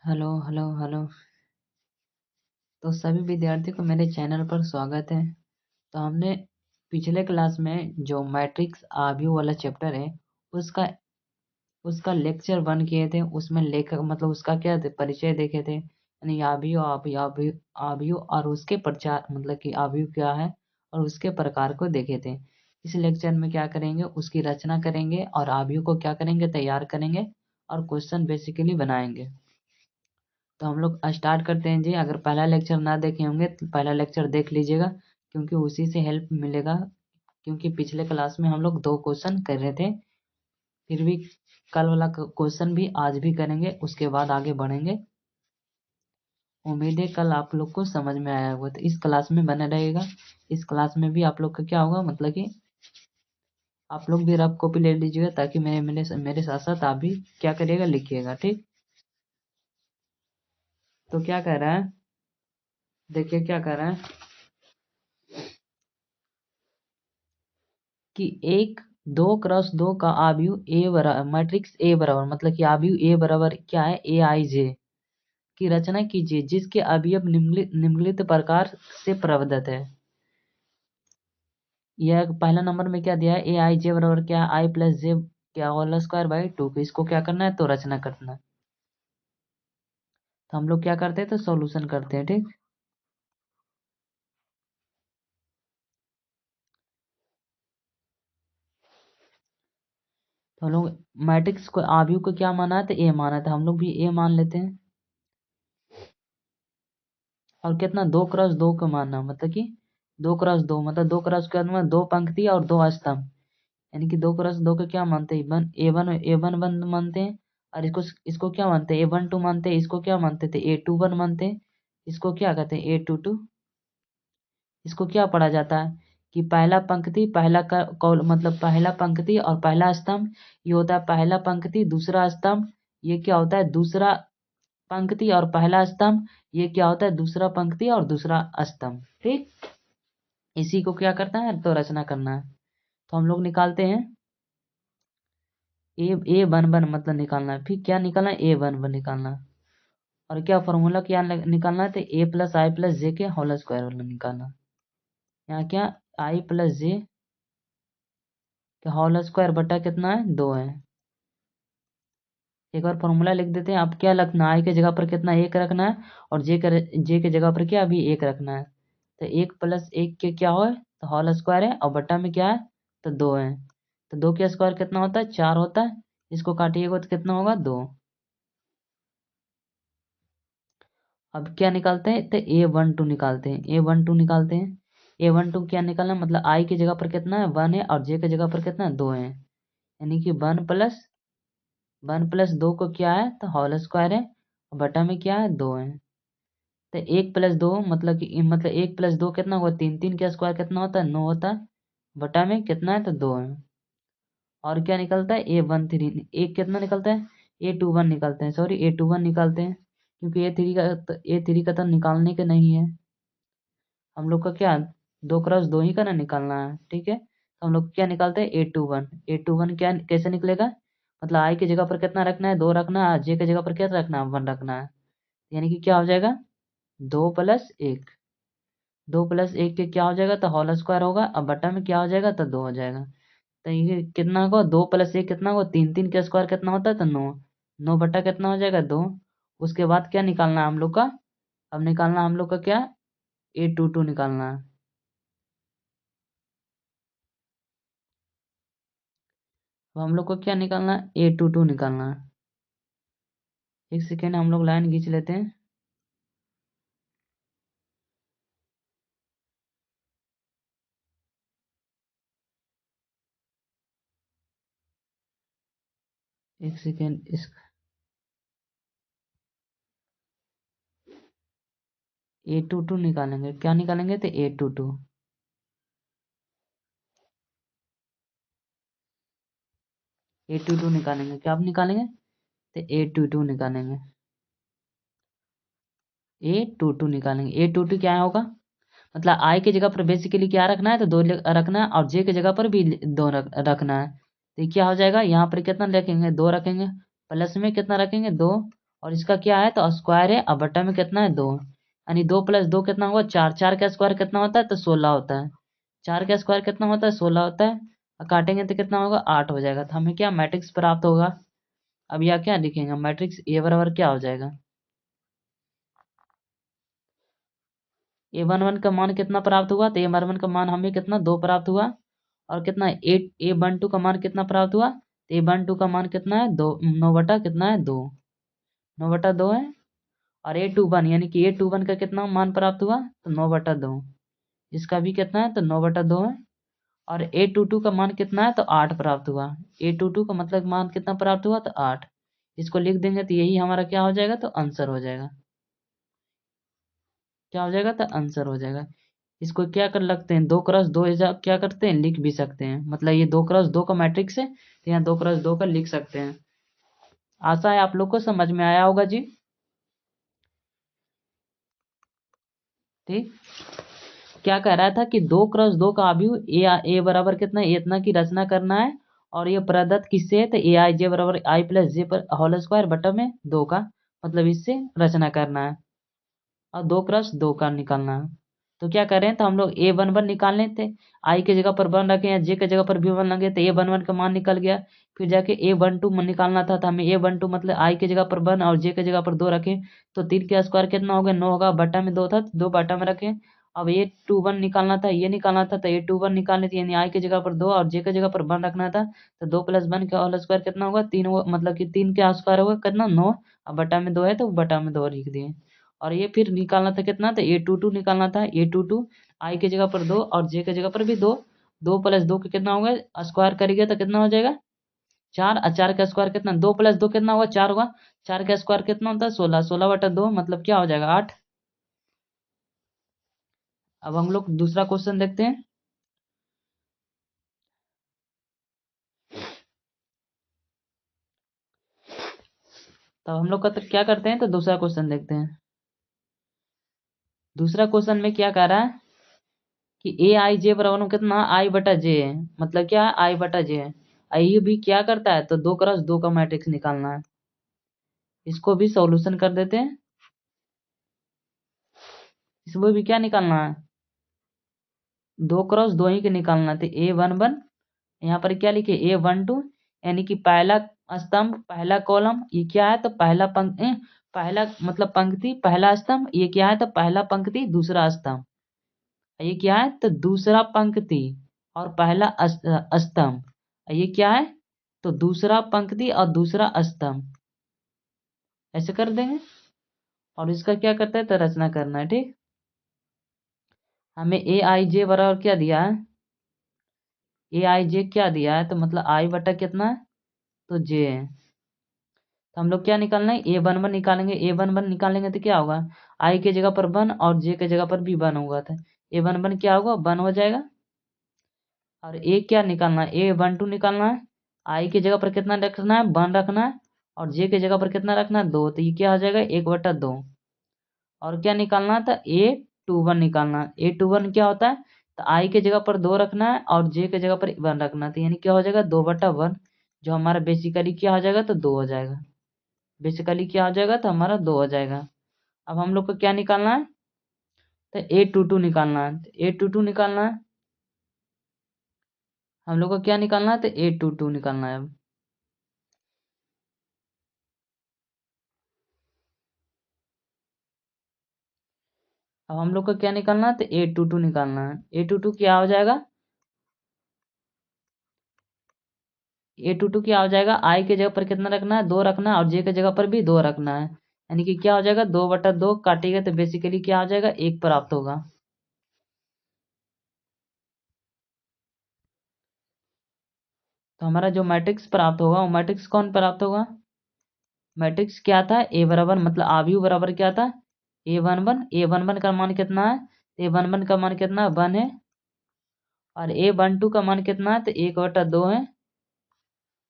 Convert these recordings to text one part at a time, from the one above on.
Hello hello hello. तो सभी विद्यार्थियों को मेरे चैनल पर स्वागत है। तो हमने पिछले क्लास में जो मैट्रिक्स आव्यूह वाला चैप्टर है उसका उसका लेक्चर 1 किए थे। उसमें लेखक मतलब उसका क्या परिचय देखे थे, यानी आव्यूह आव्यूह और उसके प्रचार मतलब कि आव्यूह क्या है और उसके प्रकार को देखे थे। इस लेक्चर में क्या करेंगे, उसकी रचना करेंगे और आव्यूह को क्या करेंगे, तैयार करेंगे और क्वेश्चन बेसिकली बनाएंगे। तो हम लोग स्टार्ट करते हैं जी। अगर पहला लेक्चर ना देखे होंगे तो पहला लेक्चर देख लीजिएगा, क्योंकि उसी से हेल्प मिलेगा। क्योंकि पिछले क्लास में हम लोग 2 क्वेश्चन कर रहे थे, फिर भी कल वाला क्वेश्चन भी आज भी करेंगे, उसके बाद आगे बढ़ेंगे। उम्मीद है कल आप लोग को समझ में आया होगा। तो इस क्लास में बने रहेगा। इस क्लास में भी आप लोग का क्या होगा, मतलब कि आप लोग भी रफ कॉपी ले लीजिएगा, ताकि मेरे साथ साथ आप भी क्या करिएगा, लिखिएगा। ठीक। तो क्या कह रहा है, देखिए क्या कह रहा है कि एक 2x2 का आव्यूह ए बराबर मैट्रिक्स ए बराबर मतलब कि आव्यूह ए बराबर क्या है, ए आई जे की रचना कीजिए जिसके अवयव निम्नलिखित प्रकार से प्रबंधित है। यह पहला नंबर में क्या दिया है, ए आई जे बराबर क्या है, आई प्लस जे क्या होल स्क्वायर बाई 2। इसको क्या करना है, तो रचना करना है। तो हम लोग क्या करते हैं, तो सॉल्यूशन करते हैं। ठीक। तो हम लोग मैट्रिक्स को आव्यूह को क्या माना है, तो ए माना था। हम लोग भी ए मान लेते हैं। और कितना, 2x2 को मानना मतलब कि 2x2 मतलब 2x के मतलब 2 पंक्ति और 2 स्तंभ, यानी कि 2x2 को क्या मानते हैं, ए वन मानते हैं। और इसको इसको क्या मानते हैं, A12 मानते हैं। इसको क्या मानते थे, A21 मानते हैं। इसको क्या कहते हैं, A22। इसको क्या पढ़ा जाता है कि पहला पंक्ति पहला कॉल मतलब पहला पंक्ति और पहला स्तंभ, ये होता है पहला पंक्ति दूसरा स्तंभ। ये क्या होता है, दूसरा पंक्ति और पहला स्तंभ। ये क्या होता है, दूसरा पंक्ति और दूसरा स्तंभ। ठीक। इसी को क्या करता है, तो रचना करना है। तो हम लोग निकालते हैं ए वन वन मतलब निकालना है। फिर क्या निकालना है, ए वन वन निकालना है। और क्या फॉर्मूला क्या निकालना है, तो ए प्लस आई प्लस जे के होल स्क्वायर वाला निकालना है। यहाँ क्या, आई प्लस जे के होल स्क्वायर बटा कितना है, 2 है। एक बार फॉर्मूला लिख देते हैं। अब क्या रखना, आई के जगह पर कितना, 1 रखना है। और जे के जगह पर क्या, अभी 1 रखना है। तो 1 प्लस 1 के क्या हो, तो होल स्क्वायर है। और बटा में क्या है, तो 2 है। तो 2 के स्क्वायर कितना होता है, 4 होता है। इसको काटिएगा तो कितना होगा, 2। अब क्या निकालते हैं, तो A12 निकालते हैं। A12 निकालते हैं। A12 क्या निकालना है, मतलब आई की जगह पर कितना है, 1 है। और जे की जगह पर कितना है, 2 है। यानी कि 1 प्लस 2 को क्या है, तो होल स्क्वायर है। और बटा में क्या है, 2 है। तो 1 प्लस 2 मतलब 1 प्लस 2 कितना होगा, 3। 3 का स्क्वायर कितना होता है, 9 होता है। बटा में कितना है, तो 2 है। और क्या निकलता है, A13 एक कितना निकलता है, A21 निकलते हैं। सॉरी, A21 निकालते हैं, क्योंकि A3 का तो निकालने के नहीं है। हम लोग का क्या, 2x2 ही का ना निकालना है। ठीक है। तो हम लोग क्या निकालते हैं, A21। A21 क्या कैसे निकलेगा, मतलब आई की जगह पर कितना रखना है, 2 रखना है। जे की जगह पर क्या रखना है, 1 रखना है। यानी कि क्या हो जाएगा, 2+1। 2+1 के क्या हो जाएगा, तो होल स्क्वायर होगा। अब बटा में क्या हो जाएगा, तो 2 हो जाएगा। तो ये कितना होगा, 2+1 कितना होगा, 3। 3 का स्क्वायर कितना होता है, तो 9। 9 बटा कितना हो जाएगा, 2। उसके बाद क्या निकालना है हम लोग का, अब निकालना हम लोग का क्या, A22 निकालना है। तो हम लोग को क्या निकालना है, A22 निकालना है। एक सेकेंड हम लोग लाइन खींच लेते हैं। एक सेकेंड इस A22 निकालेंगे, क्या निकालेंगे, तो A22। A22 निकालेंगे, क्या आप निकालेंगे, तो A22 निकालेंगे। A22 निकालेंगे। A22 क्या होगा, मतलब आई की जगह पर बेसिकली क्या रखना है, तो 2 रखना है। और जे की जगह पर भी 2 रखना है। तो क्या हो जाएगा, यहाँ पर कितना रखेंगे, 2 रखेंगे। प्लस में कितना रखेंगे, 2। और इसका क्या है तो स्क्वायर है, अब बटा में कितना है 2, यानी 2 प्लस 2 कितना होगा 4, 4 का स्क्वायर कितना होता है तो 16 होता है, 4 का स्क्वायर कितना होता है 16 होता है, और काटेंगे तो कितना होगा 8 हो जाएगा। तो हमें क्या मैट्रिक्स प्राप्त होगा। अब यह क्या लिखेंगे मैट्रिक्स ए बराबर क्या हो जाएगा, ए वन वन का मान कितना प्राप्त हुआ तो ए वन वन का मान हमें कितना 2 प्राप्त हुआ, और कितना ए वन टू का मान कितना प्राप्त हुआ तो ए वन टू का मान कितना है 2, 9 बटा कितना है 2, 9 बटा 2 है। और ए टू वन यानी कि ए टू वन का कितना मान प्राप्त हुआ तो 9 बटा 2, इसका भी कितना है तो 9 बटा 2 है। और ए टू टू का मान कितना है तो 8 प्राप्त हुआ, ए टू टू का मतलब मान कितना प्राप्त हुआ तो 8, इसको लिख देंगे तो यही हमारा क्या हो जाएगा तो आंसर हो जाएगा, क्या हो जाएगा तो आंसर हो जाएगा। इसको क्या कर लगते हैं 2 क्रॉस 2 ऐसा क्या करते हैं लिख भी सकते हैं, मतलब ये 2 क्रॉस 2 का मैट्रिक्स है तो यहाँ 2 क्रॉस 2 का लिख सकते हैं। आशा है आप लोग को समझ में आया होगा जी। ठीक, क्या कह रहा था कि 2 क्रॉस 2 का अवयव ए बराबर कितना है इतना की रचना करना है, और ये प्रदत्त किससे है तो ए आई जे बराबर आई प्लस जे पर होल स्क्वायर बटा में 2 का, मतलब इससे रचना करना है, और 2 क्रॉस 2 का निकालना है। तो क्या करें तो हम लोग ए वन वन निकाल लेते, आई के जगह पर वन रखे या जे के जगह पर भी वन लगे तो ए वन वन का मान निकल गया। फिर जाके ए वन टू निकालना था तो हमें ए वन टू मतलब आई के जगह पर वन और जे के जगह पर 2 रखे, तो 3 का स्क्वायर कितना हो गया 9 होगा, बटा में 2 था तो 2 बटा में रखे। अब ए टू वन निकालना था, ये निकालना था तो ए टू वन निकालने थे, यानी आई की जगह पर 2 और जे की जगह पर 1 रखना था, तो 2 प्लस 1 का होल स्क्वायर कितना होगा 3 होगा, मतलब कि 3 का स्क्वायर होगा कितना 9, अब बटा में 2 है तो बटा में 2 लिख दिए। और ये फिर निकालना था कितना तो ए टू टू निकालना था, ए टू टू आई की जगह पर 2 और जे की जगह पर भी 2, 2 प्लस 2 का कितना होगा स्क्वायर करेंगे तो कितना हो जाएगा 4, और 4 का स्क्वायर कितना 2 प्लस 2 कितना होगा 4 होगा, 4 का स्क्वायर कितना होता है 16, 16 बटा 2 मतलब क्या हो जाएगा 8। अब हम लोग दूसरा क्वेश्चन देखते हैं। तो हम लोग का तो क्या करते हैं तो दूसरा क्वेश्चन देखते हैं। दूसरा क्वेश्चन में क्या कह रहा है कि ए आई जे बराबर में कितना आई बटा जे है, मतलब क्या है आई बटा जे है, आई भी क्या करता है तो 2 क्रॉस 2 का मैट्रिक्स निकालना है, इसको भी सॉल्यूशन कर देते हैं। इसमें भी क्या निकालना है 2 क्रॉस 2 ही के निकालना थे, ए वन वन यहाँ पर क्या लिखे ए वन टू, यानी कि पहला स्तंभ पहला कॉलम ये क्या है तो पहला पंक्ति, पहला मतलब पंक्ति पहला स्तंभ, ये क्या है तो पहला पंक्ति दूसरा स्तंभ, ये क्या है तो दूसरा पंक्ति और पहला स्तंभ, ये क्या है तो दूसरा पंक्ति और दूसरा स्तंभ, ऐसे कर देंगे। और इसका क्या करता है तो रचना करना है। ठीक, हमें ए आई जे बराबर क्या दिया है, ए आई जे क्या दिया है तो मतलब आई बटा कितना है तो जे है, तो हम लोग क्या निकालना है ए वन वन निकालेंगे, ए वन वन निकालेंगे तो क्या होगा आई के जगह पर 1 और जे के जगह पर भी 1 होगा, था ए वन वन क्या होगा 1 हो जाएगा। और ए क्या निकालना है ए वन टू निकालना है, आई की जगह पर कितना रखना है 1 रखना है, और जे की जगह पर कितना रखना है 2, तो ये क्या हो जाएगा 1/2। और क्या निकालना था ए टू वन निकालना है, ए टू वन क्या होता है तो आई की जगह पर 2 रखना है और जे की जगह पर 1 रखना है, तो यानी क्या हो जाएगा 2/1, जो हमारा बेसिकली क्या हो जाएगा तो 2 हो जाएगा, बेसिकली क्या हो जाएगा तो हमारा 2 हो जाएगा। अब हम लोग को क्या निकालना है तो ए टू टू निकालना है, ए टू टू निकालना है, हम लोग को क्या निकालना है तो ए टू टू निकालना है। अब हम लोग को क्या निकालना है तो ए टू टू निकालना है, ए टू टू क्या हो जाएगा ए टू टू क्या हो जाएगा आई के जगह पर कितना रखना है 2 रखना है और जे के जगह पर भी 2 रखना है, यानी कि क्या हो जाएगा 2/2 काटेगा तो बेसिकली क्या हो जाएगा 1 प्राप्त होगा। तो हमारा जो मैट्रिक्स प्राप्त होगा वो मैट्रिक्स कौन प्राप्त होगा, मैट्रिक्स क्या था ए बराबर मतलब आव्यूह बराबर क्या था ए वन वन, ए वन वन का मान कितना है ए वन वन का मान कितना 1 है, और ए वन टू का मान कितना है तो 1/2 है,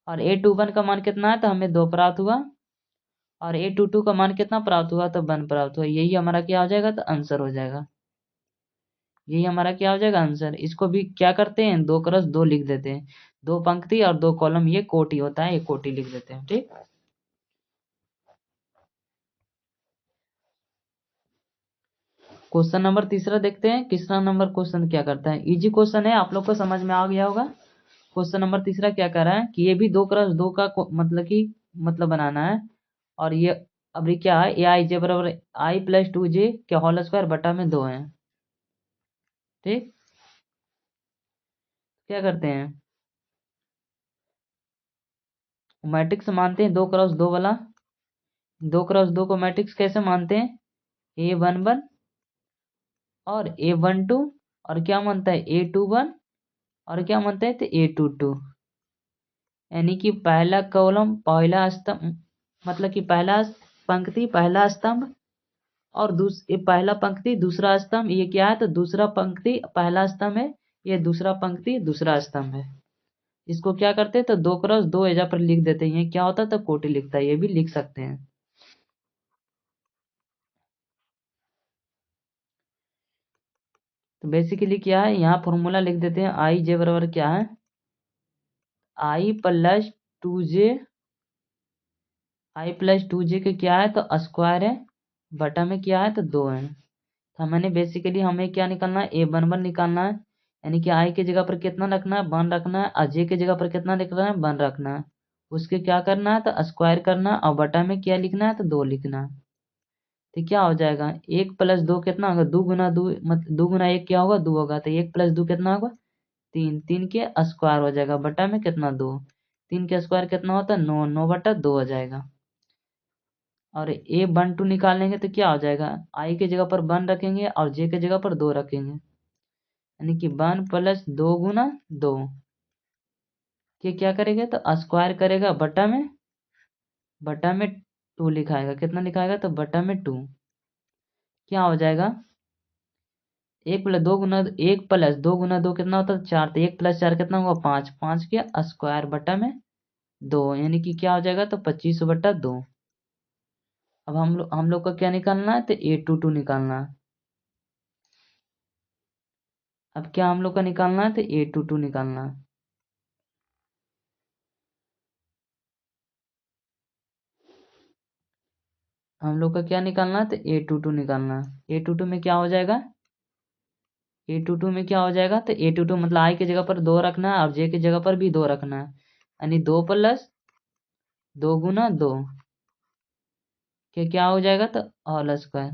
और ए टू वन का मान कितना है तो हमें 2 प्राप्त हुआ, और ए टू टू का मान कितना प्राप्त हुआ तो 1 प्राप्त हुआ, यही हमारा क्या हो जाएगा तो आंसर हो जाएगा, यही हमारा क्या हो जाएगा आंसर। इसको भी क्या करते हैं 2 क्रॉस 2 लिख देते हैं, 2 पंक्ति और 2 कॉलम ये कोटि होता है, ये कोटि लिख देते हैं। ठीक, क्वेश्चन नंबर तीसरा देखते हैं। तीसरा नंबर क्वेश्चन क्या करता है, इजी क्वेश्चन है, आप लोग को समझ में आ गया होगा। क्वेश्चन नंबर तीसरा क्या कर रहा है कि ये भी 2x2 का मतलब बनाना है। और ये अभी क्या है, ए आई जे बराबर आई प्लस 2 जे क्या होल स्क्वायर बटा में 2 है। ठीक, क्या करते हैं, मैट्रिक्स मानते हैं 2x2 वाला। 2x2 को मैट्रिक्स कैसे मानते हैं, A11 और A12, और क्या मानता है A21, और क्या मानता है तो A22। यानी कि पहला कॉलम पहला स्तंभ, मतलब कि पहला पंक्ति पहला स्तंभ, और ये पहला पंक्ति दूसरा स्तंभ, ये क्या है तो दूसरा पंक्ति पहला स्तंभ है, ये दूसरा पंक्ति दूसरा स्तंभ है। इसको क्या करते हैं तो 2x2 एजा पर लिख देते हैं। ये क्या होता है तो कोटि लिखता है, ये भी लिख सकते हैं। तो बेसिकली क्या है, यहाँ फॉर्मूला लिख देते हैं, आई जे बराबर क्या है, आई प्लस 2 जे, आई प्लस 2 जे के क्या है तो स्क्वायर है, बटा में क्या है तो 2 है। तो मैंने बेसिकली हमें क्या निकालना है, A11 निकालना है। यानी कि आई की जगह पर कितना रखना है 1 रखना है, और जे की जगह पर कितना रखना है 1 रखना है। उसके क्या करना है तो स्क्वायर करना है, और बटा में क्या लिखना है तो 2 लिखना है। तो क्या हो जाएगा, 1 + 2 कितना होगा, 2 × 2 मतलब 2 × 1 क्या होगा 2 होगा, तो 1 + 2 कितना होगा 3, 3 के स्क्वायर हो जाएगा, बटा में कितना 2, 3 के स्क्वायर कितना होता है 9, 9/2 हो जाएगा। और A12 निकालेंगे तो क्या हो जाएगा, आई की जगह पर 1 रखेंगे और जे की जगह पर 2 रखेंगे, यानी कि 1 + 2 × 2 के क्या करेगा तो स्क्वायर करेगा, बटा में 2 लिखाएगा, कितना लिखाएगा तो बटा में 2। क्या हो जाएगा, 1 + 2 × 2 कितना होता है 4, तो 1 + 4 कितना होगा 5, 5 के स्क्वायर बटा में 2, यानी कि क्या हो जाएगा तो 25/2। अब हम लोग का क्या निकालना है तो A22 निकालना है। अब क्या हम लोग का निकालना है तो A22 निकालना है। हम लोग का क्या निकालना है तो A22 निकालना है। A22 में क्या हो जाएगा, A22 में क्या हो जाएगा तो A22 मतलब आई की जगह पर 2 रखना है और जे की जगह पर भी 2 रखना है, यानी 2 + 2 × 2 के क्या हो जाएगा तो होल स्क्वायर,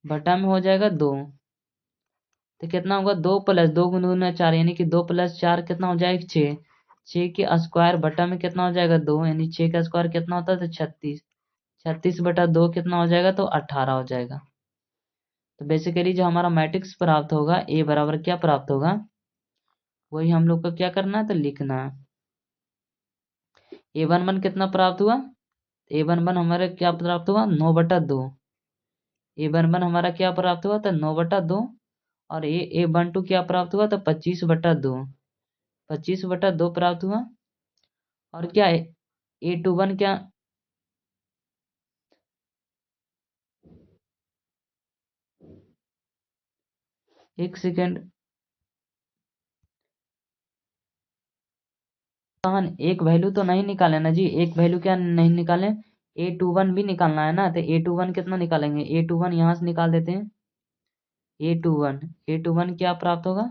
बटा में हो जाएगा 2। तो कितना होगा 2 + 2 × 4, यानी कि 2 + 4 कितना हो जाएगा 6, 6 के स्क्वायर बटा में कितना हो जाएगा 2, यानी 6 का स्क्वायर कितना होता है तो 36, 36/2 कितना हो जाएगा तो 18 हो जाएगा। तो बेसिकली जो हमारा मैट्रिक्स प्राप्त होगा ए बराबर क्या प्राप्त होगा, वही हम लोग को क्या करना है तो लिखना है। A11 कितना प्राप्त हुआ, A11 हमारे क्या प्राप्त हुआ 9/2, A11 हमारा क्या प्राप्त हुआ था 9/2, और A12 क्या प्राप्त हुआ था 25/2, 25/2 प्राप्त हुआ। और क्या है A21 क्या, एक सेकेंड, एक वैल्यू तो नहीं निकाले ना जी, एक वैल्यू क्या नहीं निकाले, A21 भी निकालना है ना, तो A21 कितना निकालेंगे, A21 यहाँ से निकाल देते हैं। A21 क्या प्राप्त होगा,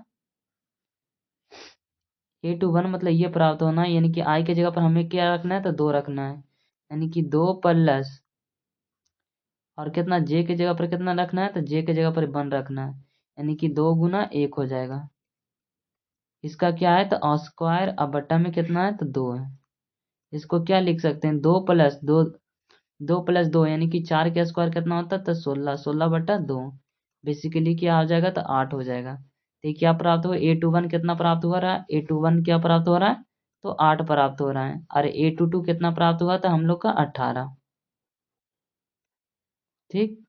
A21 मतलब ये प्राप्त होना, यानी कि आई की जगह पर हमें क्या रखना है तो 2 रखना है, यानी कि 2 + और कितना जे की जगह पर कितना रखना है तो जे की जगह पर 1 रखना है, यानी कि 2 × 1 हो जाएगा। इसका क्या है तो स्क्वायर, अब बट्टा में कितना है तो 2 है। इसको क्या लिख सकते हैं 2 + 2, 2 + 2 यानी कि 4 का स्क्वायर कितना होता है तो 16, 16/2, बेसिकली क्या हो जाएगा तो 8 हो जाएगा। तो ये क्या प्राप्त हुआ, A21 कितना प्राप्त हो रहा है, A21 क्या प्राप्त हो रहा है तो 8 प्राप्त हो रहा है, और A22 कितना प्राप्त हुआ था हम लोग का 18। ठीक,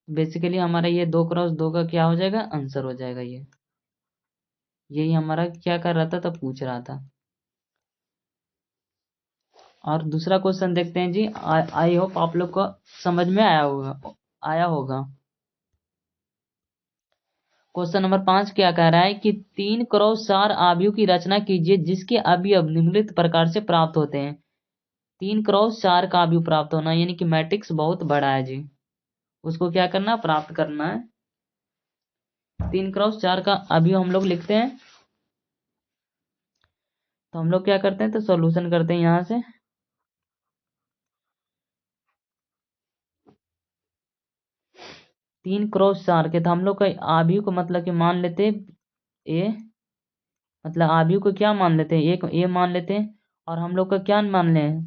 बेसिकली हमारा ये 2x2 का क्या हो जाएगा आंसर हो जाएगा। ये यही हमारा क्या कर रहा था तो पूछ रहा था। और दूसरा क्वेश्चन देखते हैं जी, आई होप आप लोग को समझ में आया होगा। क्वेश्चन नंबर 5 क्या कह रहा है कि 3x4 आव्यूह की रचना कीजिए जिसके अवयव निम्नलिखित प्रकार से प्राप्त होते हैं। 3x4 का अवयव प्राप्त होना यानी कि मैट्रिक्स बहुत बड़ा है जी, उसको क्या करना, प्राप्त करना है। 3x4 का अवयव हम लोग लिखते हैं, तो हम लोग क्या करते हैं, तो सॉल्यूशन करते हैं यहां से। 3x4 के, तो हम लोग का आव्यूह को मतलब कि मान लेते ए, मतलब आव्यूह को क्या मान लेते हैं, एक ए मान लेते हैं। और हम लोग का क्या मान लें,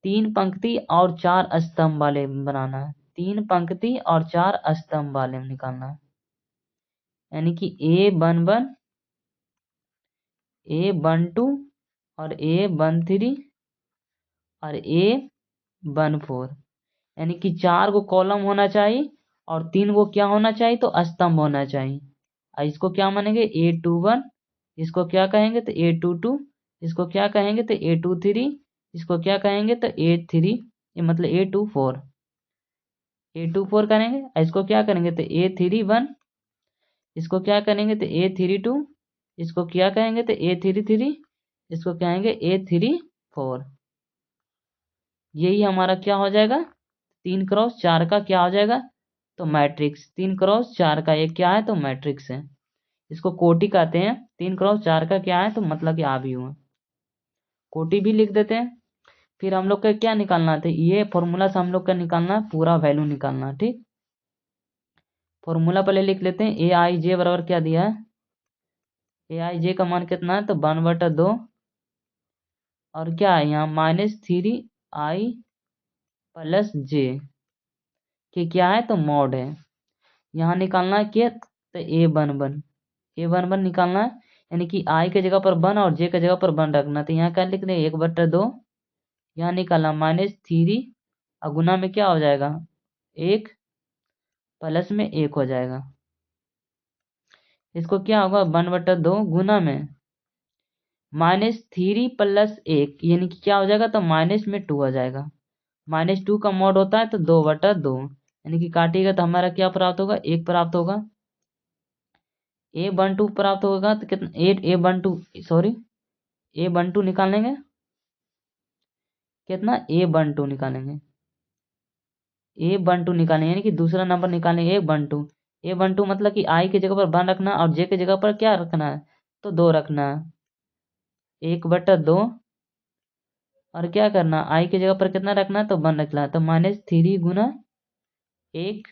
3 पंक्ति और 4 स्तंभ वाले बनाना है। 3 पंक्ति और 4 स्तंभ वाले में निकालना है, यानी कि A12 और A13 और A14, यानी कि 4 को कॉलम होना चाहिए और 3 को क्या होना चाहिए, तो स्तंभ होना चाहिए। और इसको क्या मानेंगे, A21, इसको क्या कहेंगे, तो A22, इसको क्या कहेंगे, तो A23, इसको क्या कहेंगे, तो A3, ये मतलब A24 करेंगे। इसको क्या करेंगे, तो A31, इसको क्या करेंगे, तो A32, इसको क्या कहेंगे, तो A33, इसको कहेंगे A34। यही हमारा क्या हो जाएगा, 3x4 का क्या हो जाएगा, तो मैट्रिक्स। 3x4 का ये क्या है, तो मैट्रिक्स है, इसको कोटि कहते हैं। 3x4 का क्या है, तो मतलब कि आव्यूह है, कोटि भी लिख देते हैं। फिर हम लोग का क्या निकालना था, ये फॉर्मूला से हम लोग का निकालना है, पूरा वैल्यू निकालना है। ठीक, फॉर्मूला पहले लिख लेते हैं। Aij बराबर क्या दिया है, Aij का मान कितना है, तो 1/2, और क्या है यहाँ -3i+j के क्या है, तो मॉड है। यहाँ निकालना है क्या, तो A11 निकालना है, यानी कि i के जगह पर 1 और j के जगह पर 1 रखना। तो यहाँ क्या लिख दें, 1/2, यहाँ निकालना -3 और गुना में क्या हो जाएगा, 1 प्लस में 1 हो जाएगा। इसको क्या होगा, 1/2 गुना में -3 + 1, यानी कि क्या हो जाएगा, तो माइनस में 2 हो जाएगा। -2 का मॉड होता है तो 2/2, यानी कि काटिएगा तो हमारा क्या प्राप्त होगा, 1 प्राप्त होगा। A12 प्राप्त होगा तो कितना, 8 सॉरी A12 निकालेंगे, कितना A12 निकालेंगे, A12 निकालेंगे, यानी कि दूसरा नंबर निकालेंगे A12। A12 मतलब कि i के जगह पर 1 रखना और j के जगह पर क्या रखना है, तो 2 रखना है। 1/2, और क्या करना, i के जगह पर कितना रखना है, तो 1 रखना है। तो -3 गुना 1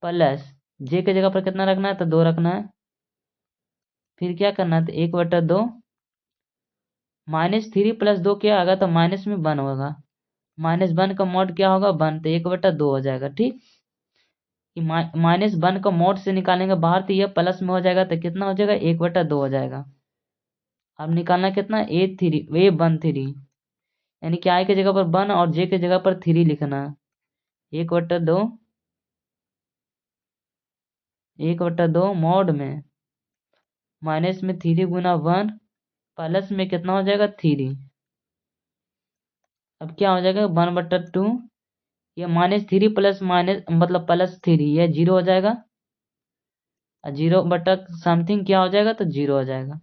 प्लस j के जगह पर कितना रखना है, तो 2 रखना है। फिर क्या करना है, तो 1/2 -3 + 2 क्या आएगा, तो माइनस में 1 होगा। -1 का मॉड क्या होगा, 1, तो 1/2 हो जाएगा। ठीक, कि -1 का मॉड से निकालेंगे बाहर तो यह प्लस में हो जाएगा, तो कितना हो जाएगा, 1/2 हो जाएगा। अब निकालना कितना, A13, यानी कि i के जगह पर 1 और j के जगह पर 3 लिखना है। 1/2 मॉड में माइनस में 3 गुना 1 प्लस में कितना हो जाएगा, 3। अब क्या हो जाएगा, 1/2, ये -3 प्लस माइनस मतलब +3, यह 0 हो जाएगा। और 0 समथिंग क्या हो जाएगा, तो 0 हो जाएगा।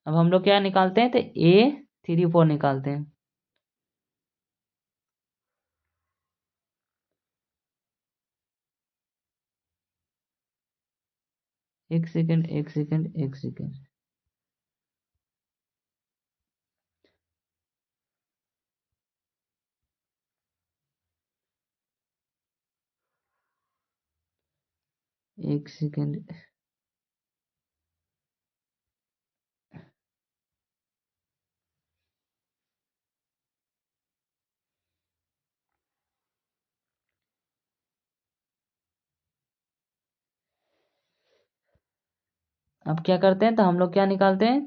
अब हम लोग क्या निकालते हैं, तो A34 निकालते हैं। एक सेकंड, एक सेकंड, एक सेकंड। एक सेकंड, अब क्या करते हैं, तो हम लोग क्या निकालते हैं,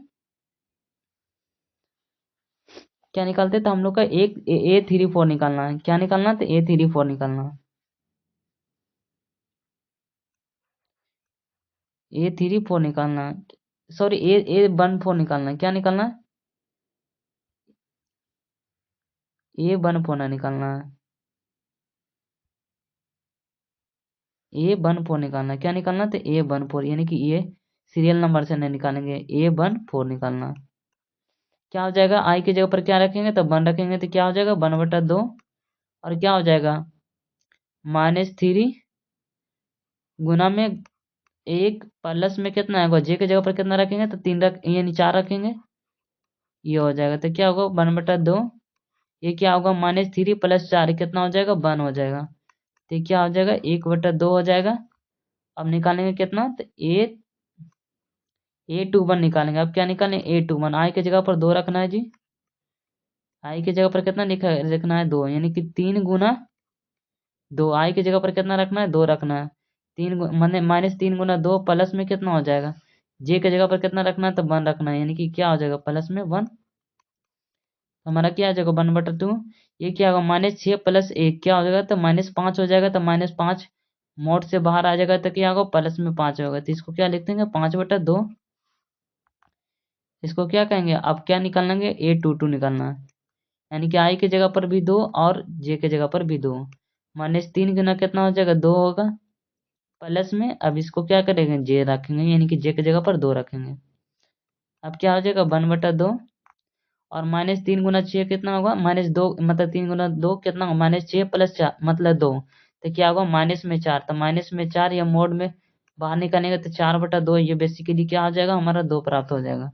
तो हम लोग का एक A34 निकालना है। क्या निकालना है, तो A34 निकालना है। A34 निकालना है, सॉरी A14 निकालना है। क्या निकालना है, ए वन फोर निकालना है, ए वन फोर निकालना है। क्या निकालना? तो ए वन फोर, यानी कि ये सीरियल नंबर से नहीं निकालेंगे, ए वन फोर निकालना। क्या हो जाएगा? आई की जगह पर क्या रखेंगे? तो वन रखेंगे, तो क्या हो जाएगा? 1/2। और क्या हो जाएगा? -3 गुना में एक प्लस में कितना आएगा? जे की जगह पर कितना रखेंगे? तो 3 रख, यानी 4 रखेंगे, ये हो जाएगा। तो क्या होगा? 1/2। ये क्या होगा? -3 + 4 कितना हो जाएगा? 1 हो जाएगा। तो ये क्या हो जाएगा? 1/2 हो जाएगा। अब निकालेंगे कितना? तो A21 निकालेंगे। अब क्या निकालें? A21, आई की जगह पर 2 रखना है जी। आई की जगह पर कितना लिखना है? 2, यानी कि 3 गुना 2। आई की जगह पर कितना रखना है? 2 रखना है। मैंने -3 × 2 प्लस में कितना हो जाएगा? जे की जगह पर कितना रखना है? तो 1 रखना है, यानी कि क्या हो जाएगा? प्लस में 1। हमारा क्या आ जाएगा? 1/2। ये क्या होगा? -6 + 1 क्या हो जाएगा? तो -5 हो जाएगा। तो -5 मोड से बाहर आ जाएगा, तो क्या होगा? प्लस में 5 होगा। तो इसको क्या लिख देंगे? 5/2। इसको क्या कहेंगे? अब क्या निकालेंगे? A22 निकालना है, यानी कि आई की जगह पर भी 2 और जे की जगह पर भी 2। -3 गुना कितना हो जाएगा? 2 होगा, प्लस में अब इसको क्या करेंगे? जे रखेंगे, यानी कि जे की जगह पर 2 रखेंगे। अब क्या हो जाएगा? 1/2। और -3 × 6 कितना होगा? -2, मतलब 3 × 2 कितना होगा? -6 + 4 मतलब 2। तो क्या होगा? माइनस में 4, तो -4 या मोड में बाहर निकालेंगे तो 4/2, ये बेसिकली क्या हो जाएगा? हमारा 2 प्राप्त हो जाएगा।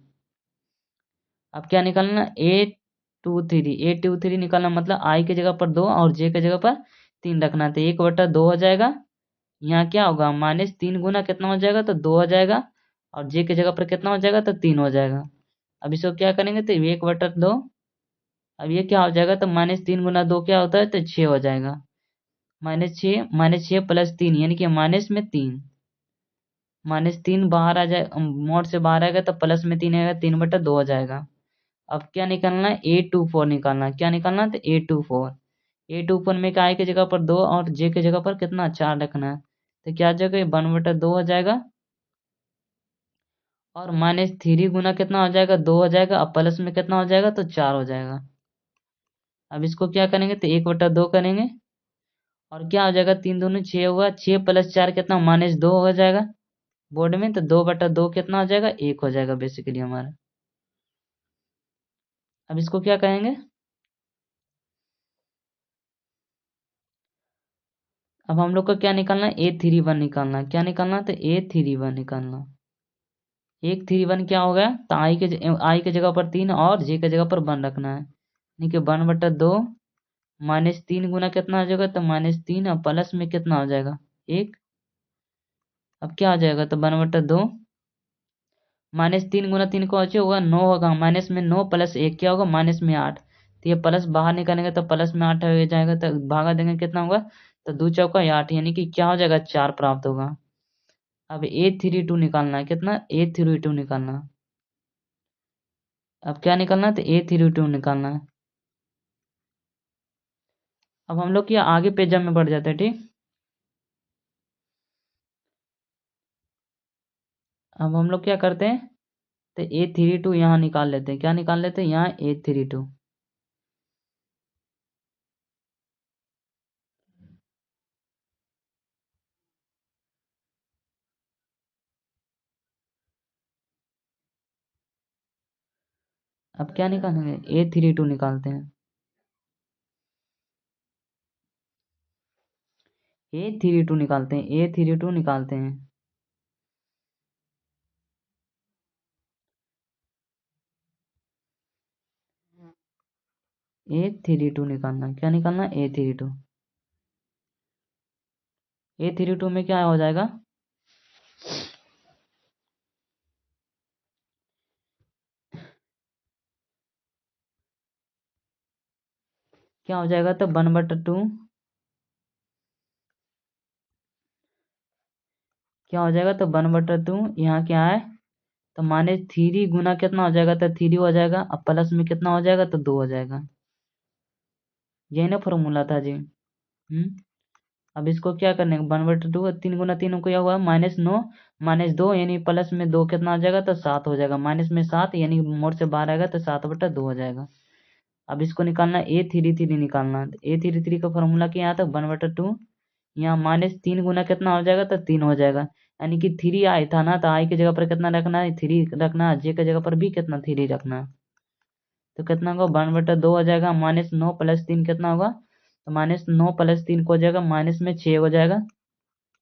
अब क्या निकालना? A23 निकालना, मतलब आई की जगह पर 2 और जे की जगह पर 3 रखना। तो 1/2 हो जाएगा। यहाँ क्या होगा? -3 गुना कितना हो जाएगा? तो 2 हो जाएगा। और जे की जगह पर कितना हो जाएगा? तो 3 हो जाएगा। अब इसको क्या करेंगे? तो 1/2। अब ये क्या हो जाएगा? तो -3 × 2 क्या होता है? तो 6 हो जाएगा। -6 + 3, यानी कि माइनस में 3। -3 बाहर आ जाए, मोड से बाहर आएगा तो प्लस में 3 आएगा, 3/2 हो जाएगा। अब क्या निकालना है? A24 निकालना है। क्या निकालना है? तो A24 में क्या? आई की जगह पर 2 और जे की जगह पर कितना? 4 रखना है। तो क्या हो जाएगा? 1/2 हो जाएगा। और -3 गुना कितना हो जाएगा? 2 हो जाएगा। अब प्लस में कितना हो जाएगा? तो 4 हो जाएगा। अब इसको क्या करेंगे? तो 1/2 करेंगे। और क्या हो जाएगा? 3 दूनी 6 हुआ, 6 + 4 कितना? -2 हो जाएगा बोर्ड में। तो 2/2 कितना हो जाएगा? 1 हो जाएगा बेसिकली हमारा। अब इसको क्या कहेंगे? अब हम लोग को क्या निकालना है? A31 निकालना है। क्या निकालना है? तो A31 निकालना। 131 क्या हो गया? तो आई के जगह पर 3 और जे के जगह पर 1 रखना है, यानी कि 1/2। -3 गुना कितना हो जाएगा? तो -3 और प्लस में कितना हो जाएगा? 1। अब क्या हो जाएगा? तो 1/2। -3 × 3 को अच्छे होगा 9 होगा, माइनस में 9 + 1 क्या होगा? -8। तो ये प्लस बाहर निकालेंगे तो प्लस में 8 हो जाएगा, तो भागा देंगे कितना होगा? तो 2 चौका 8, यानी कि क्या हो जाएगा? 4 प्राप्त होगा। अब A32 निकालना है। कितना? A32 निकालना। अब क्या निकालना है? तो A32 निकालना है। अब हम लोग क्या आगे पेज में बढ़ जाते हैं, ठीक। अब हम लोग क्या करते हैं? तो A32 यहाँ निकाल लेते हैं। क्या निकाल लेते हैं? यहाँ A32। अब क्या निकालेंगे? A32 निकालते हैं। A32 निकालते हैं। A32 निकालते हैं। A32 निकालना। क्या निकालना? A32। A32 में क्या हो जाएगा? क्या हो जाएगा? तो 1/2 क्या हो जाएगा? तो 1/2 यहाँ क्या है? तो -3 गुना कितना हो जाएगा? तो 3 हो जाएगा। अब प्लस में कितना हो जाएगा? तो 2 हो जाएगा। यही ना फॉर्मूला था जी। अब इसको क्या करने का? 1/2 3 × 3 को क्या हुआ? -9 -2, यानी प्लस में 2 कितना हो जाएगा? तो 7 हो जाएगा। माइनस में 7, यानी मोड से बाहर आएगा तो 7/2 हो जाएगा। अब इसको निकालना A33 निकालना, तो A33 का फॉर्मूला क्या आता है 1/2, यहाँ -3 गुना कितना हो जाएगा तो 3 हो जाएगा, यानी कि 3 आई था ना, तो आई की जगह पर कितना रखना है 3 रखना है, जे की जगह पर भी कितना 3 रखना है, तो कितना होगा 1/2 हो जाएगा। -9 + 3 कितना होगा, तो -9 + 3 को हो जाएगा -6 हो जाएगा,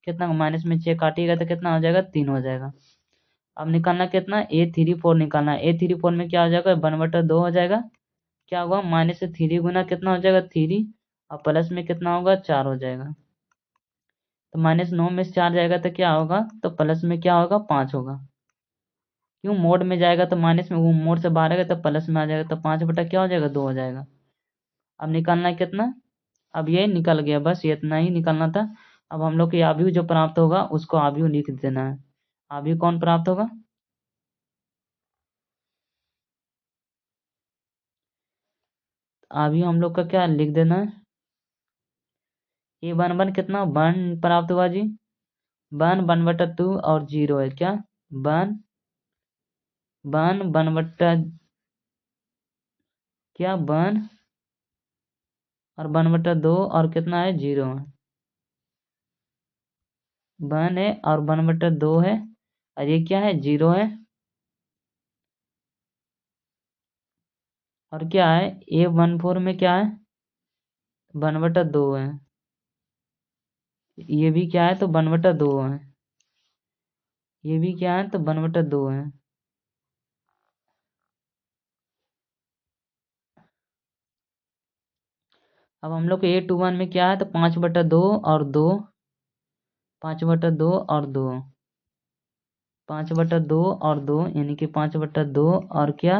कितना -6 काटिएगा तो कितना हो जाएगा 3 हो जाएगा। अब निकालना कितना A34 निकालना है, A34 में क्या हो जाएगा 1/2 हो जाएगा, क्या होगा -3 गुना कितना हो जाएगा 3, और प्लस में कितना होगा 4 हो जाएगा, तो -9 में से 4 जाएगा तो क्या होगा, तो प्लस में क्या होगा 5 होगा, क्यों मोड में जाएगा तो माइनस में, वो मोड से बाहर आएगा तो प्लस में आ जाएगा, तो 5 बटा क्या हो जाएगा 2 हो जाएगा। अब निकालना है कितना, अब ये निकल गया, बस ये इतना ही निकालना था। अब हम लोग को आव्यूह जो प्राप्त होगा उसको आव्यूह लिख देना है। आव्यूह कौन प्राप्त होगा, आव्यूह हम लोग का क्या लिख देना है, ये 1 कितना 1 प्राप्त हुआ जी, 1/2 और 0 है क्या, 1 क्या 1 और 1/2 और कितना है 0 है, 1 है और 1/2 है, और ये क्या है 0 है, और क्या है A14 में क्या है 1/2 है, ये भी क्या है तो 1/2 है, ये भी क्या है तो 1/2 है। अब हम लोग को A21 में क्या है तो 5/2 और 2, 5/2 और 2, 5/2 और 2, यानी कि 5/2 और क्या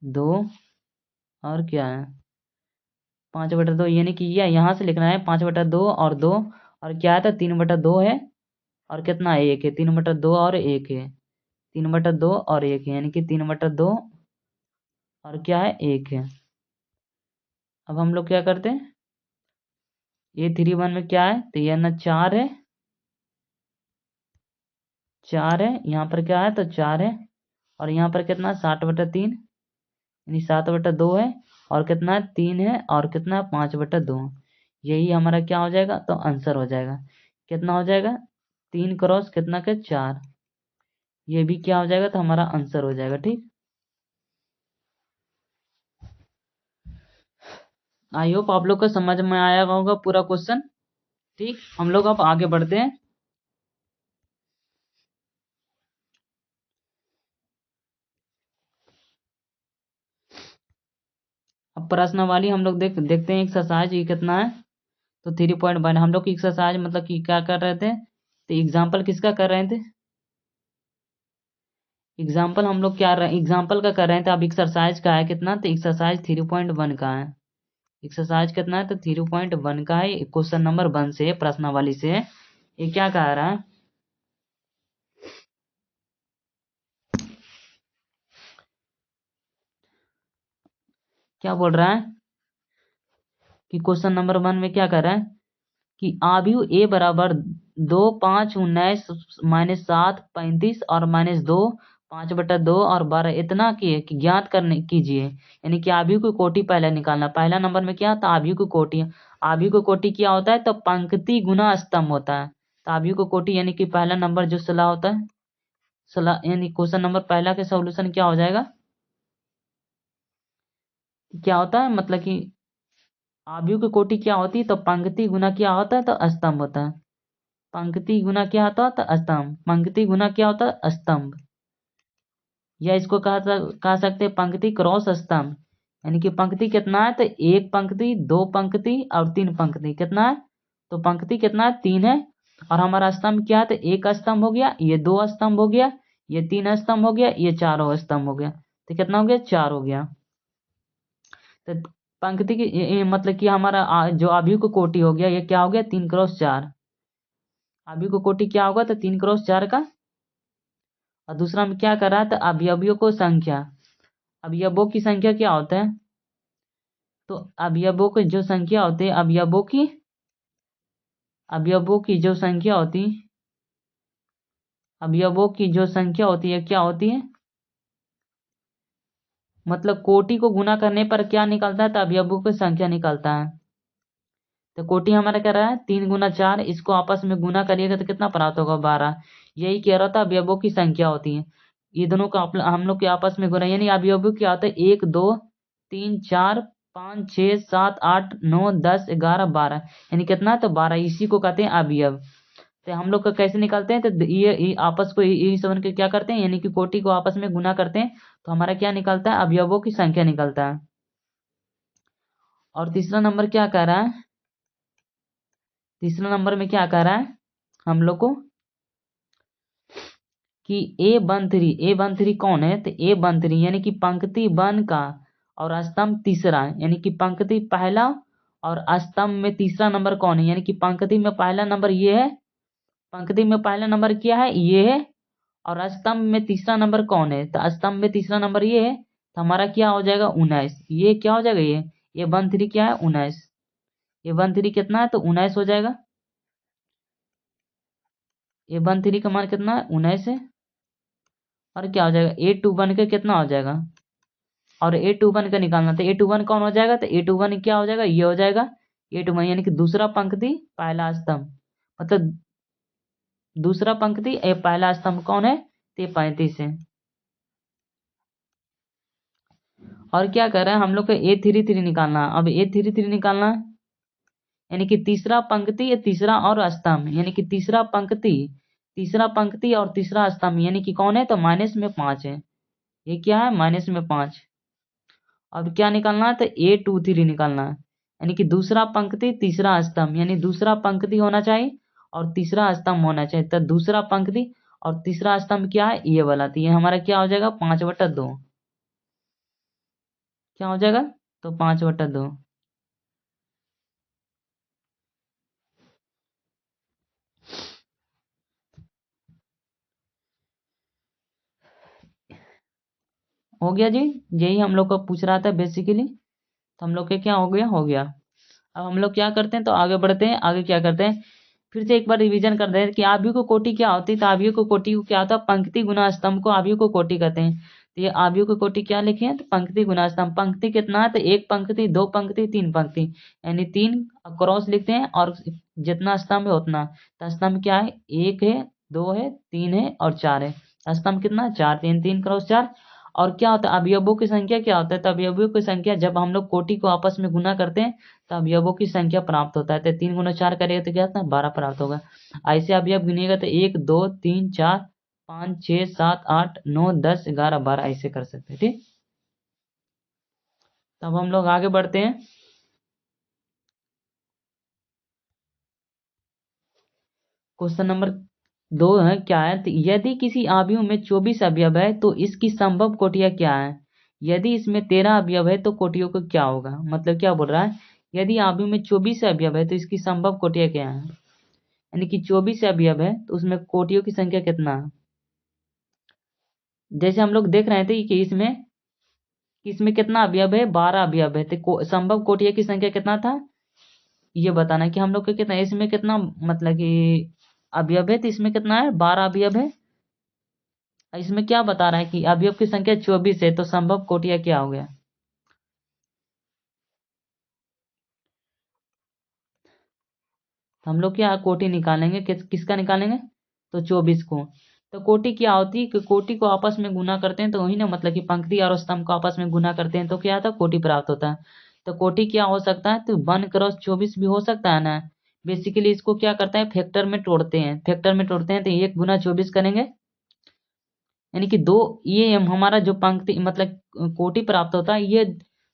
2, और क्या है 5/2, यानी कि ये यहाँ से लिखना है 5/2 और 2, और क्या है तो 3/2 है, और कितना है 1 है, 3/2 और 1 है, 3/2 और 1 है, यानी कि 3/2 और क्या है 1 है। अब हम लोग क्या करते हैं, A31 में क्या है तो ये ना 4 है, 4 है, यहाँ पर क्या है तो 4 है, और यहाँ पर कितना 60/3, यानी 7/2 है, और कितना है 3 है, और कितना है 5/2, यही हमारा क्या हो जाएगा तो आंसर हो जाएगा, कितना हो जाएगा 3 क्रॉस कितना के 4, ये भी क्या हो जाएगा तो हमारा आंसर हो जाएगा। ठीक, आई होप आप लोग को समझ में आया होगा पूरा क्वेश्चन। ठीक, हम लोग अब आगे बढ़ते हैं। अब प्रश्नावली हम लोग देखते हैं एक्सरसाइज ये कितना है, तो 3.1 हम लोग की एक्सरसाइज मतलब कि क्या कर रहे थे, तो एग्जाम्पल किसका कर रहे थे, एग्जाम्पल हम लोग क्या एग्जाम्पल का कर रहे थे। अब एक्सरसाइज का है कितना, तो एक्सरसाइज 3.1 का है, एक्सरसाइज कितना है तो 3.1 का है, क्वेश्चन नंबर 1 से प्रश्नावली से ये क्या कह रहा है, क्या बोल रहा है कि क्वेश्चन नंबर 1 में क्या कर रहा है कि आव्यूह A बराबर 2 5 19 -7 35 और -2 5/2 और 12 इतना कि ज्ञात करने कीजिए, यानी कि आव्यूह की कोटि पहले निकालना। पहला नंबर में क्या था आव्यूह की कोटि, आव्यूह की कोटि क्या होता है तो पंक्ति गुना स्तंभ होता है, तो आव्यूह की कोटि यानी कि पहला नंबर जो सलाह होता है, सलाह यानी क्वेश्चन नंबर पहला के सॉल्यूशन क्या हो जाएगा, क्या होता है मतलब कि आव्यूह की कोटि क्या होती है तो पंक्ति गुना क्या होता है तो स्तंभ होता है, पंक्ति गुना क्या होता है तो स्तंभ, पंक्ति गुना क्या होता है स्तंभ, या इसको कह सकते हैं पंक्ति क्रॉस स्तंभ, यानी कि पंक्ति कितना है तो एक पंक्ति दो पंक्ति और तीन पंक्ति, कितना है तो पंक्ति कितना है 3 है, और हमारा स्तंभ क्या है तो एक स्तंभ हो गया, ये 2 स्तंभ हो गया, ये 3 स्तंभ हो गया, ये 4 स्तंभ हो गया, तो कितना हो गया 4 हो गया। तो पंक्ति की मतलब कि हमारा जो अवयव को कोटि हो गया ये क्या हो गया 3x4, अवयव को कोटि क्या होगा तो 3x4 का, और दूसरा में क्या कर रहा है तो अवयवियों को संख्या, अवयवों की संख्या क्या होता है तो अवयवों की जो संख्या होती है, अवयवों की जो संख्या होती, अवयवों की जो संख्या होती है क्या होती है मतलब कोटि को गुना करने पर क्या निकलता है, तो अवयवों की संख्या निकलता है। तो कोटि हमारा क्या रहा है 3 गुना 4, इसको आपस में गुना करिएगा तो कितना प्राप्त होगा 12। यही कह रहा था अवयवों की संख्या होती है, ये दोनों का हम लोग के आपस में गुना, यानी अवयवों क्या होता है 1 2 3 4 5 6 7 8 9 10 11 12, यानी कितना, तो 12, इसी को कहते हैं अवयव। तो हम लोग का कैसे निकालते हैं, तो ये आपस को ये समझ के क्या करते हैं, यानी कि कोटि को आपस में गुना करते हैं, तो हमारा क्या निकलता है, अवयवों की संख्या निकलता है। और तीसरा नंबर क्या कह रहा है, तीसरा नंबर में क्या कह रहा है हम लोग को कि ए13 कौन है, तो ए13 यानी कि पंक्ति वन का और स्तंभ तीसरा, यानी कि पंक्ति पहला और स्तंभ में तीसरा नंबर कौन है, यानी कि पंक्ति में पहला नंबर ये है, पंक्ति में पहला नंबर क्या है ये है, और स्तंभ में तीसरा नंबर कौन है, तो स्तंभ में तीसरा नंबर ये है, तो हमारा क्या हो जाएगा 19। ये क्या हो जाएगा, ये 13 क्या है 19, ये 13 कितना है, तो 19 हो जाएगा। ये 13 का मान कितना है 19 है। और क्या हो जाएगा 821 का कितना हो जाएगा, और 821 का निकालना, तो 821 कौन हो जाएगा, तो 821 क्या हो जाएगा, ये हो जाएगा 821, यानी कि दूसरा पंक्ति पहला स्तंभ, मतलब दूसरा पंक्ति पहला स्तंभ कौन है, तो 35 है। और क्या कर रहे हैं हम लोग को A33 निकालना। अब A33 निकालना यानी कि तीसरा पंक्ति या तीसरा और स्तंभ, यानी कि तीसरा पंक्ति और तीसरा स्तंभ, यानी कि कौन है, तो -5 है, ये क्या है -5। अब क्या निकालना है, तो A23 निकालना है, यानी कि दूसरा पंक्ति तीसरा स्तंभ, यानी दूसरा पंक्ति होना चाहिए और तीसरा स्तंभ होना चाहिए, तो दूसरा पंक्ति और तीसरा स्तंभ क्या है ये वाला, तो ये हमारा क्या हो जाएगा 5/2, क्या हो जाएगा, तो 5/2। हो गया जी, यही हम लोग को पूछ रहा था बेसिकली, तो हम लोग के क्या हो गया। अब हम लोग क्या करते हैं, तो आगे बढ़ते हैं, आगे क्या करते हैं, फिर से एक बार रिवीजन कर दें कि आव्यूह को कोटि क्या होती है, तो आव्यूह को कोटि को क्या होता है, पंक्ति गुना स्तंभ को आव्यूह को कोटि कहते हैं। तो ये आव्यूह को कोटि क्या लिखे हैं, तो पंक्ति गुना स्तंभ, पंक्ति कितना है, तो 1 पंक्ति 2 पंक्ति 3 पंक्ति, यानी 3 क्रॉस लिखते हैं, और जितना स्तंभ है उतना, तो स्तंभ क्या है 1 है 2 है 3 है और 4 है, स्तंभ कितना 4, 3 3 क्रॉस 4। और क्या होता है अवयवों की संख्या क्या होता है, तो अवयवों की संख्या जब हम लोग कोटि को आपस में गुना करते हैं तो अवयवों की संख्या प्राप्त होता है, तो 3 गुना 4 करेगा तो क्या होता है 12 प्राप्त होगा। ऐसे अवयव गिनेगा तो 1 2 3 4 5 6 7 8 9 10 11 12 ऐसे कर सकते हैं, ठीक। तब हम लोग आगे बढ़ते हैं। क्वेश्चन नंबर 2 है, क्या है, तो यदि किसी अवयव में 24 अवयव है तो इसकी संभव कोटियां क्या है, यदि इसमें 13 अवयव है तो कोटियों को क्या होगा, मतलब क्या बोल रहा है, यदि अवयव में 24 अवयव है तो इसकी संभव कोटियां क्या है, यानी कि 24 अवयव है तो उसमें कोटियों की संख्या कितना है। जैसे हम लोग देख रहे थे कि इसमें कितना अवयव है 12 अवयव है, तो संभव कोटियों की संख्या कितना था, ये बताना कि हम लोग को कितना इसमें कितना मतलब कि अवयव है, तो इसमें कितना है 12 अवयव है। इसमें क्या बता रहा है कि अवयव की संख्या 24 है, तो संभव कोटियां क्या हो गया। हम लोग क्या कोटि निकालेंगे, किसका निकालेंगे, तो 24 को। तो कोटि क्या होती है कि कोटि को आपस में गुना करते हैं तो वही ना, मतलब कि पंक्ति और स्तंभ को आपस में गुना करते हैं तो क्या आता है कोटि प्राप्त होता है। तो कोटि क्या हो सकता है, तो 1 × 24 भी हो सकता है ना। बेसिकली इसको क्या करते हैं फैक्टर में तोड़ते हैं, तो 1 × 24 करेंगे, यानी कि दो, ये हमारा जो पंक्ति मतलब कोटि प्राप्त होता है ये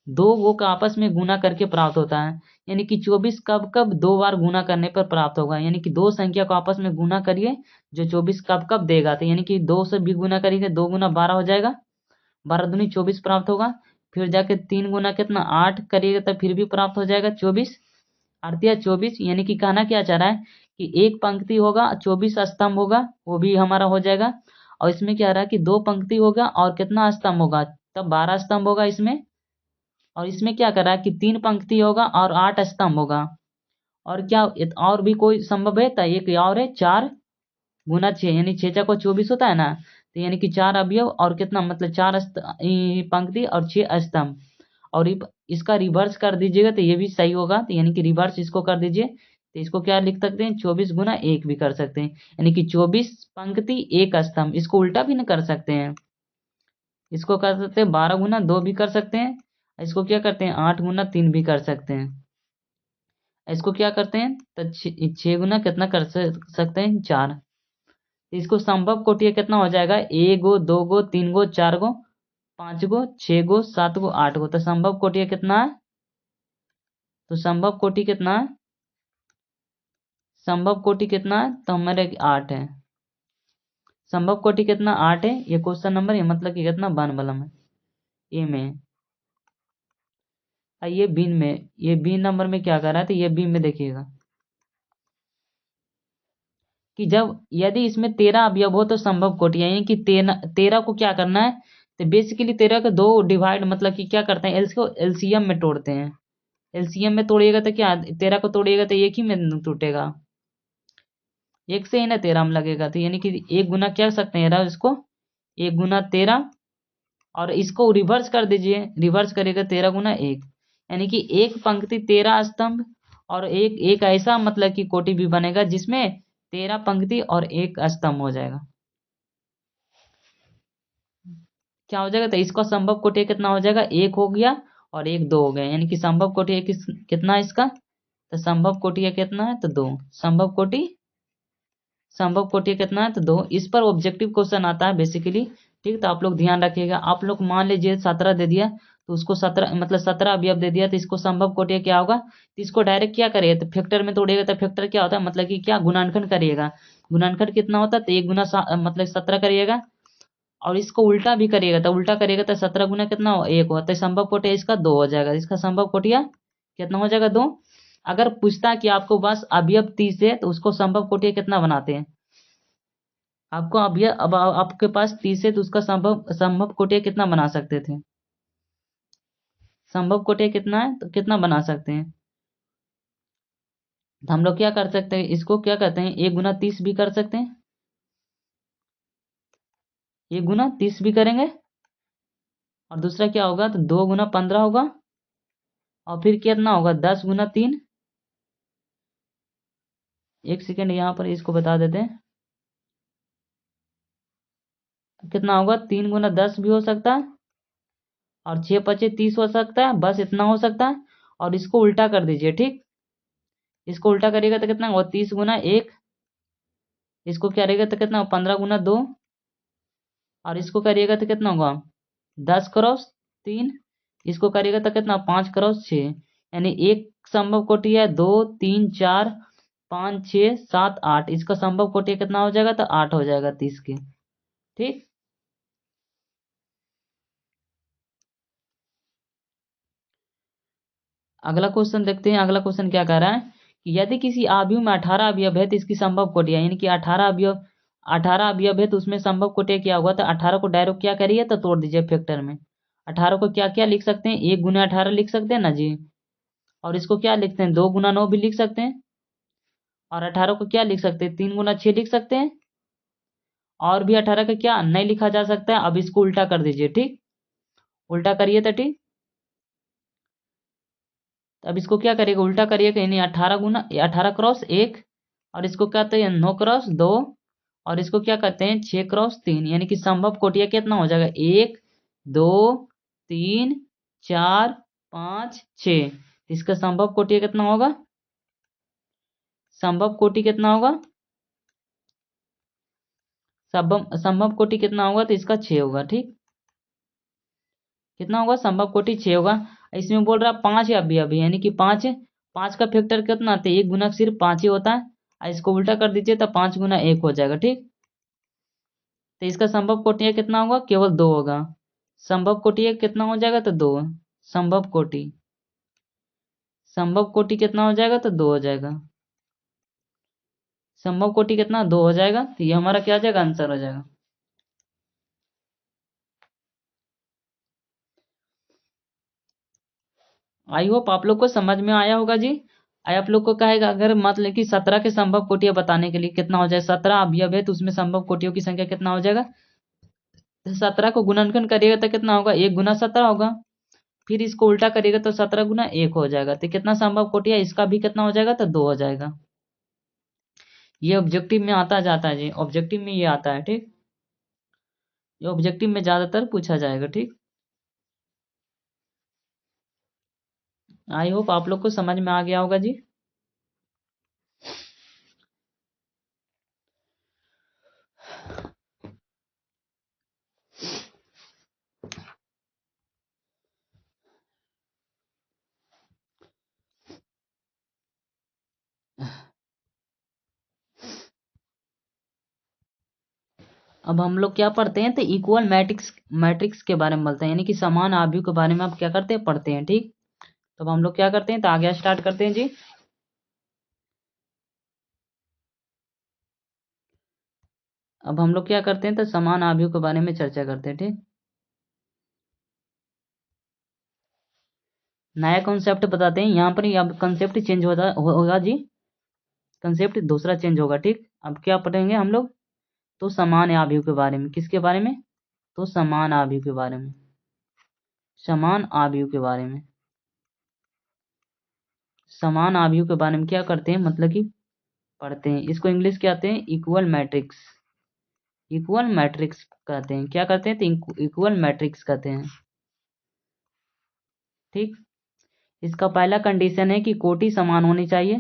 दो वो का आपस में गुना करके प्राप्त होता है, यानी कि 24 कब कब 2 बार गुना करने पर प्राप्त होगा, यानी कि दो संख्या को आपस में गुना करिए जो 24 कब कब देगा, तो यानी कि 2 से भी गुना करेंगे 2 गुना 12 हो जाएगा, 12 दूनी 24 प्राप्त होगा। फिर जाके 3 गुना कितना 8 करिएगा तो फिर भी प्राप्त हो जाएगा 24, अर्थात 24, यानी कि कहना क्या चाह रहा है कि एक पंक्ति होगा 24 स्तंभ होगा वो भी हमारा हो जाएगा, और इसमें क्या रहा है कि 2 पंक्ति होगा और कितना स्तंभ होगा, तब 12 स्तंभ होगा इसमें। और इसमें क्या कर रहा है कि 3 पंक्ति होगा और 8 स्तंभ होगा। और क्या और भी कोई संभव है, तो एक और है 4 × 6, यानी 6 × 24 होता है ना, तो यानी कि 4 अवयव और कितना मतलब 4 पंक्ति और 6 स्तंभ, और इसका रिवर्स कर दीजिएगा तो ये भी सही होगा। तो यानी कि रिवर्स इसको कर दीजिए, तो इसको क्या लिख सकते हैं, 24 गुना 1 भी कर सकते हैं, यानी कि 24 पंक्ति 1 स्तंभ। इसको उल्टा भी न कर सकते हैं, इसको कर सकते हैं 12 गुना 2 भी कर सकते हैं, इसको क्या करते हैं 8 गुना 3 भी कर सकते हैं, इसको क्या करते हैं तो 6 गुना कितना कर सकते हैं 4। इसको संभव कोटि कितना हो जाएगा, 1 गो 2 गो 3 गो 4 गो 5 गो 6 गो 7 गो 8 गो। तो संभव कोटि कितना है, तो संभव कोटि कितना है, संभव कोटि कितना है तो हमारे 8 है। संभव कोटि कितना 8 है, ये क्वेश्चन नंबर ये मतलब कि कितना 1 बलम है, ए में। ये बी में, ये बी नंबर में क्या कर रहा है, तो ये बी में देखिएगा कि जब यदि इसमें 13 अवयव हो तो संभव कोटि, यानी कि 13 को क्या करना है, तो बेसिकली 13 को 2 डिवाइड मतलब कि क्या करते हैं, इसको एलसीएम में तोड़ते हैं। एलसीएम में तोड़िएगा तो क्या, 13 को तोड़िएगा तो एक ही में टूटेगा, एक से ही ना 13 में लगेगा। तो यानी कि 1 गुना क्या सकते हैं इसको 1 गुना 13, और इसको रिवर्स कर दीजिए, रिवर्स करेगा 13 गुना 1, यानी कि एक पंक्ति 13 स्तंभ, और एक ऐसा मतलब कि कोटि भी बनेगा जिसमें 13 पंक्ति और 1 स्तंभ हो जाएगा। क्या हो जाएगा, तो इसका संभव कोटि कितना हो जाएगा, 1 हो गया और 1 2 हो गया, यानी कि संभव कोटि कितना है इसका, तो संभव कोटि कितना है तो 2, संभव कोटि कितना है तो 2। इस पर ऑब्जेक्टिव क्वेश्चन आता है बेसिकली, ठीक। तो आप लोग ध्यान रखिएगा, आप लोग मान लीजिए 17 दे दिया, तो उसको 17 मतलब 17 अवयव दे दिया, तो इसको संभव कोटि क्या होगा, तो इसको डायरेक्ट क्या करिएगा, तो फैक्टर में तोड़िएगा। तो फैक्टर क्या होता है, मतलब कि क्या गुणनखंड करिएगा, गुणनखंड कितना होता है तो 1 गुना मतलब 17 करिएगा, और इसको उल्टा भी करिएगा, तो उल्टा करिएगा तो 17 गुना कितना 1 होता है, संभव कोटि इसका 2 हो जाएगा, इसका संभव कोटिया कितना हो जाएगा 2। अगर पूछता है कि आपको बस अवयव 30 है तो उसको संभव कोटि कितना बनाते हैं, आपको अब आपके पास 30 है तो उसका संभव कोटि कितना बना सकते थे, संभव कोटि कितना है तो कितना बना सकते हैं। तो हम लोग क्या कर सकते हैं, इसको क्या कहते हैं 1 गुना 30 भी कर सकते हैं, 1 गुना 30 भी करेंगे, और दूसरा क्या होगा तो 2 गुना 15 होगा, और फिर कितना होगा 10 गुना 3। एक सेकेंड यहाँ पर इसको बता देते हैं कितना होगा, 3 गुना 10 भी हो सकता है, और 6 पचे 30 हो सकता है, बस इतना हो सकता है। और इसको उल्टा कर दीजिए, ठीक, इसको उल्टा करिएगा तो कितना होगा 30 गुना 1, इसको क्या रहेगा तो कितना 15 गुना 2, और इसको करिएगा तो कितना होगा 10 क्रॉस 3, इसको करिएगा तो कितना 5 क्रॉस 6, यानी एक संभव कोटि है 2 3 4 5 6 7 8, इसका संभव कोटि कितना हो जाएगा तो 8 हो जाएगा 30 के, ठीक। अगला क्वेश्चन देखते हैं, अगला क्वेश्चन क्या कह रहा है कि यदि किसी आव्यूह में 18 अवयव है तो इसकी संभव कोटियां, यानी कि 18 अवयव है तो उसमें संभव कोटियां क्या होगा, तो 18 को डायरेक्ट क्या करिए तो तोड़ दीजिए फैक्टर में। 18 को क्या क्या लिख सकते हैं, 1 गुना 18 लिख सकते हैं ना जी, और इसको क्या लिखते हैं 2 गुना 9 भी लिख सकते हैं, और 18 को क्या लिख सकते हैं 3 गुना 6 लिख सकते हैं, और भी 18 का क्या नहीं लिखा जा सकता है। अब इसको उल्टा कर दीजिए, ठीक, उल्टा करिए तो ठीक। तो अब इसको क्या करिएगा उल्टा करिएगा, यानी 18 क्रॉस 1, और इसको क्या कहते हैं 9 क्रॉस 2, और इसको क्या कहते हैं 6 क्रॉस 3, यानी कि संभव कोटिया कितना हो जाएगा 1 2 3 4 5 6। इसका संभव कोटि कितना होगा, संभव कोटि कितना होगा, संभव कोटि कितना होगा तो इसका 6 होगा, ठीक, कितना होगा संभव कोटि 6 होगा। इसमें बोल रहा है 5 अवयव, यानी कि 5 5 का फैक्टर कितना आता है, 1 गुना सिर्फ 5 ही होता है, और इसको उल्टा कर दीजिए तो 5 गुना 1 हो जाएगा, ठीक। तो इसका संभव कोटि कितना होगा, केवल 2 होगा, संभव कोटि कितना हो जाएगा तो 2, संभव कोटि, संभव कोटि कितना हो जाएगा तो 2 हो जाएगा, संभव कोटि कितना 2 हो जाएगा। तो ये हमारा क्या हो जाएगा आंसर हो जाएगा। आई होप आप लोग को समझ में आया होगा जी। आई आप लोग को कहेगा अगर मतलब कि 17 के संभव कोटियां बताने के लिए कितना हो जाए, 17 अवयव है तो उसमें संभव कोटियों की संख्या कितना हो जाएगा, तो 17 को गुणनखंड करिएगा तो कितना होगा, 1 गुना 17 होगा। फिर इसको उल्टा करिएगा तो 17 गुना 1 हो जाएगा। तो कितना संभव कोटि है, इसका भी कितना हो जाएगा, तो 2 हो जाएगा। ये ऑब्जेक्टिव में आता जाता है जी, ऑब्जेक्टिव में ये आता है। ठीक, ये ऑब्जेक्टिव में ज्यादातर पूछा जाएगा। ठीक, आई होप आप लोग को समझ में आ गया होगा जी। अब हम लोग क्या पढ़ते हैं, तो इक्वल मैट्रिक्स मैट्रिक्स के बारे में बोलते हैं, यानी कि समान आव्यूह के बारे में आप क्या करते हैं, पढ़ते हैं। ठीक, तो अब हम लोग क्या करते हैं, तो आगे स्टार्ट करते हैं जी। अब हम लोग क्या करते हैं, तो समान आव्यूह के बारे में चर्चा करते हैं। ठीक, नया कॉन्सेप्ट बताते हैं यहाँ पर। अब कॉन्सेप्ट चेंज होगा जी, कंसेप्ट दूसरा चेंज होगा। ठीक, अब क्या पढ़ेंगे हम लोग, तो समान आव्यूह के बारे में। किसके बारे में, तो समान आव्यूह के बारे में, समान आव्यूह के बारे में। समान आव्यूह के बारे में क्या करते हैं, मतलब कि पढ़ते हैं। इसको इंग्लिश क्या कहते हैं, इक्वल मैट्रिक्स। इक्वल मैट्रिक्स कहते हैं। क्या कहते हैं, तो इक्वल मैट्रिक्स कहते हैं। ठीक, इसका पहला कंडीशन है कि कोटि समान होनी चाहिए।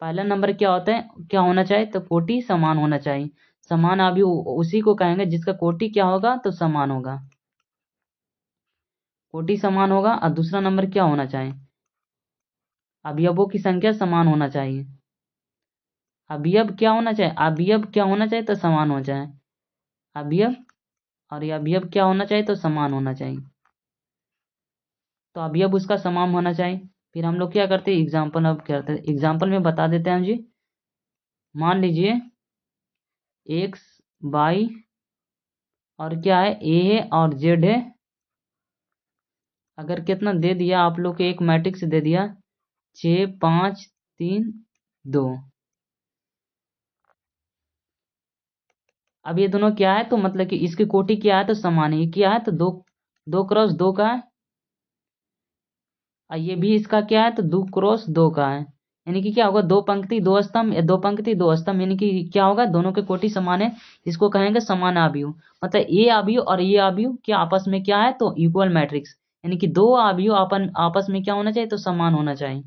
पहला नंबर क्या होता है, क्या होना चाहिए, तो कोटि समान होना चाहिए। समान आव्यूह उसी को कहेंगे जिसका कोटि क्या होगा, तो समान होगा। कोटि समान होगा। और दूसरा नंबर क्या होना चाहिए, अवयवों की संख्या समान होना चाहिए। अवयव क्या होना चाहिए, अवयव क्या होना चाहिए, तो समान हो जाए अवयव। और ये अवयव क्या होना चाहिए, तो समान होना चाहिए। तो अवयव उसका समान होना चाहिए। फिर हम लोग क्या करते हैं, एग्जाम्पल अब करते हैं। एग्जाम्पल में बता देते हैं जी। मान लीजिए एक्स वाई और क्या है, ए है और जेड है। अगर कितना दे दिया आप लोग को, एक मैट्रिक्स दे दिया 6 5 3 2। अब ये दोनों क्या है, तो मतलब कि इसकी कोटि क्या है, तो समान है। ये क्या है, तो 2 2 क्रॉस 2 का है। और ये भी इसका क्या है, तो 2 क्रॉस 2 का है। यानी कि क्या होगा, 2 पंक्ति 2 स्तंभ, 2 पंक्ति 2 स्तंभ, यानी कि क्या होगा, दोनों के कोटि समान है। इसको कहेंगे समान आव्यूह। मतलब ये आव्यूह और ये आव्यूह क्या आपस में क्या है, तो इक्वल मैट्रिक्स। यानी कि दो आव्यूह अपन आपस में क्या होना चाहिए, तो समान होना चाहिए।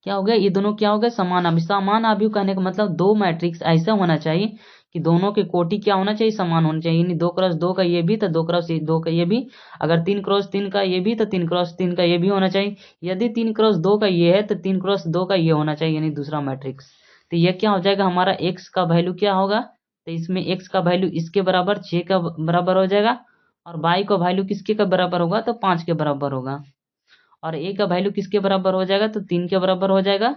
क्या हो गया, ये दोनों क्या हो गए, समान आव्यूह। समान आव्यूह कहने का मतलब दो मैट्रिक्स ऐसा होना चाहिए कि दोनों के कोटि क्या होना चाहिए, समान होना चाहिए। यानी 2 क्रॉस 2 का ये भी, तो 2 क्रॉस 2 का ये भी। अगर 3 क्रॉस 3 का ये भी, तो 3 क्रॉस 3 का ये भी होना चाहिए। यदि 3 क्रॉस 2 का ये है, तो 3 क्रॉस 2 का ये होना चाहिए, यानी दूसरा मैट्रिक्स। तो ये क्या हो जाएगा, हमारा एक्स का वैल्यू क्या होगा, तो इसमें एक्स का वैल्यू इसके बराबर 6 का बराबर हो जाएगा। और वाई का वैल्यू किसके का बराबर होगा, तो 5 के बराबर होगा। और ए का वैल्यू किसके बराबर हो जाएगा, तो 3 के बराबर हो जाएगा।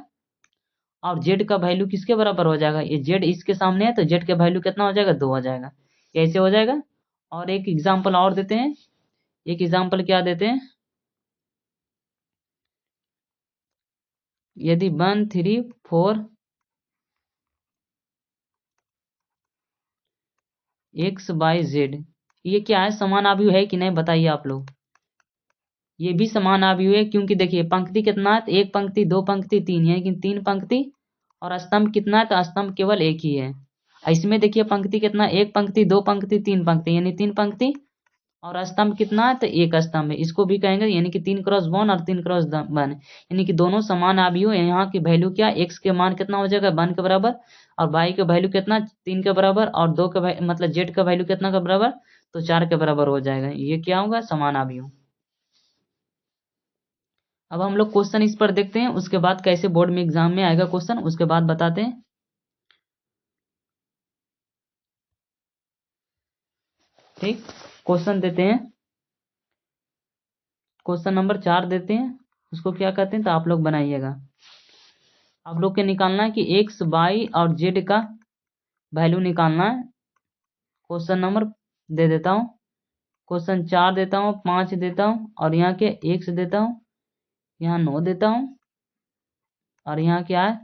और जेड का वैल्यू किसके बराबर हो जाएगा, ये जेड इसके सामने है, तो जेड का वैल्यू कितना हो जाएगा, 2 हो जाएगा। कैसे हो जाएगा। और एक एग्जाम्पल और देते हैं। एक एग्जाम्पल क्या देते हैं, यदि 1 3 4 एक्स बाई जेड, ये क्या है, समान आव्यूह है कि नहीं, बताइए आप लोग। ये भी समान आव्यूह है, क्योंकि देखिए पंक्ति कितना है, तो एक पंक्ति 2 पंक्ति 3, यानी कि 3 पंक्ति। और स्तंभ कितना है, तो स्तंभ केवल एक ही है। इसमें देखिए पंक्ति कितना, एक पंक्ति 2 पंक्ति 3 पंक्ति, यानी 3 पंक्ति। और स्तंभ कितना है, तो एक स्तंभ है। इसको भी कहेंगे यानी कि 3 क्रॉस 1 और 3 क्रॉस 1, यानी कि दोनों समान आव्यूह है। यहाँ की वैल्यू क्या, एक्स के मान कितना हो जाएगा, 1 के बराबर। और वाई का वैल्यू कितना, 3 के बराबर। और 2 का मतलब जेड का वैल्यू कितना का बराबर, तो 4 के बराबर हो जाएगा। ये क्या होगा, समान आव्यूह। अब हम लोग क्वेश्चन इस पर देखते हैं, उसके बाद कैसे बोर्ड में एग्जाम में आएगा क्वेश्चन, उसके बाद बताते हैं। ठीक, क्वेश्चन देते हैं। क्वेश्चन नंबर 4 देते हैं। उसको क्या कहते हैं, तो आप लोग बनाइएगा। आप लोग के निकालना है कि एक्स वाई और जेड का वैल्यू निकालना है। क्वेश्चन नंबर दे देता हूँ। क्वेश्चन 4 देता हूँ, 5 देता हूँ, और यहाँ के एक्स देता हूँ, यहाँ 9 देता हूँ, और यहाँ क्या है,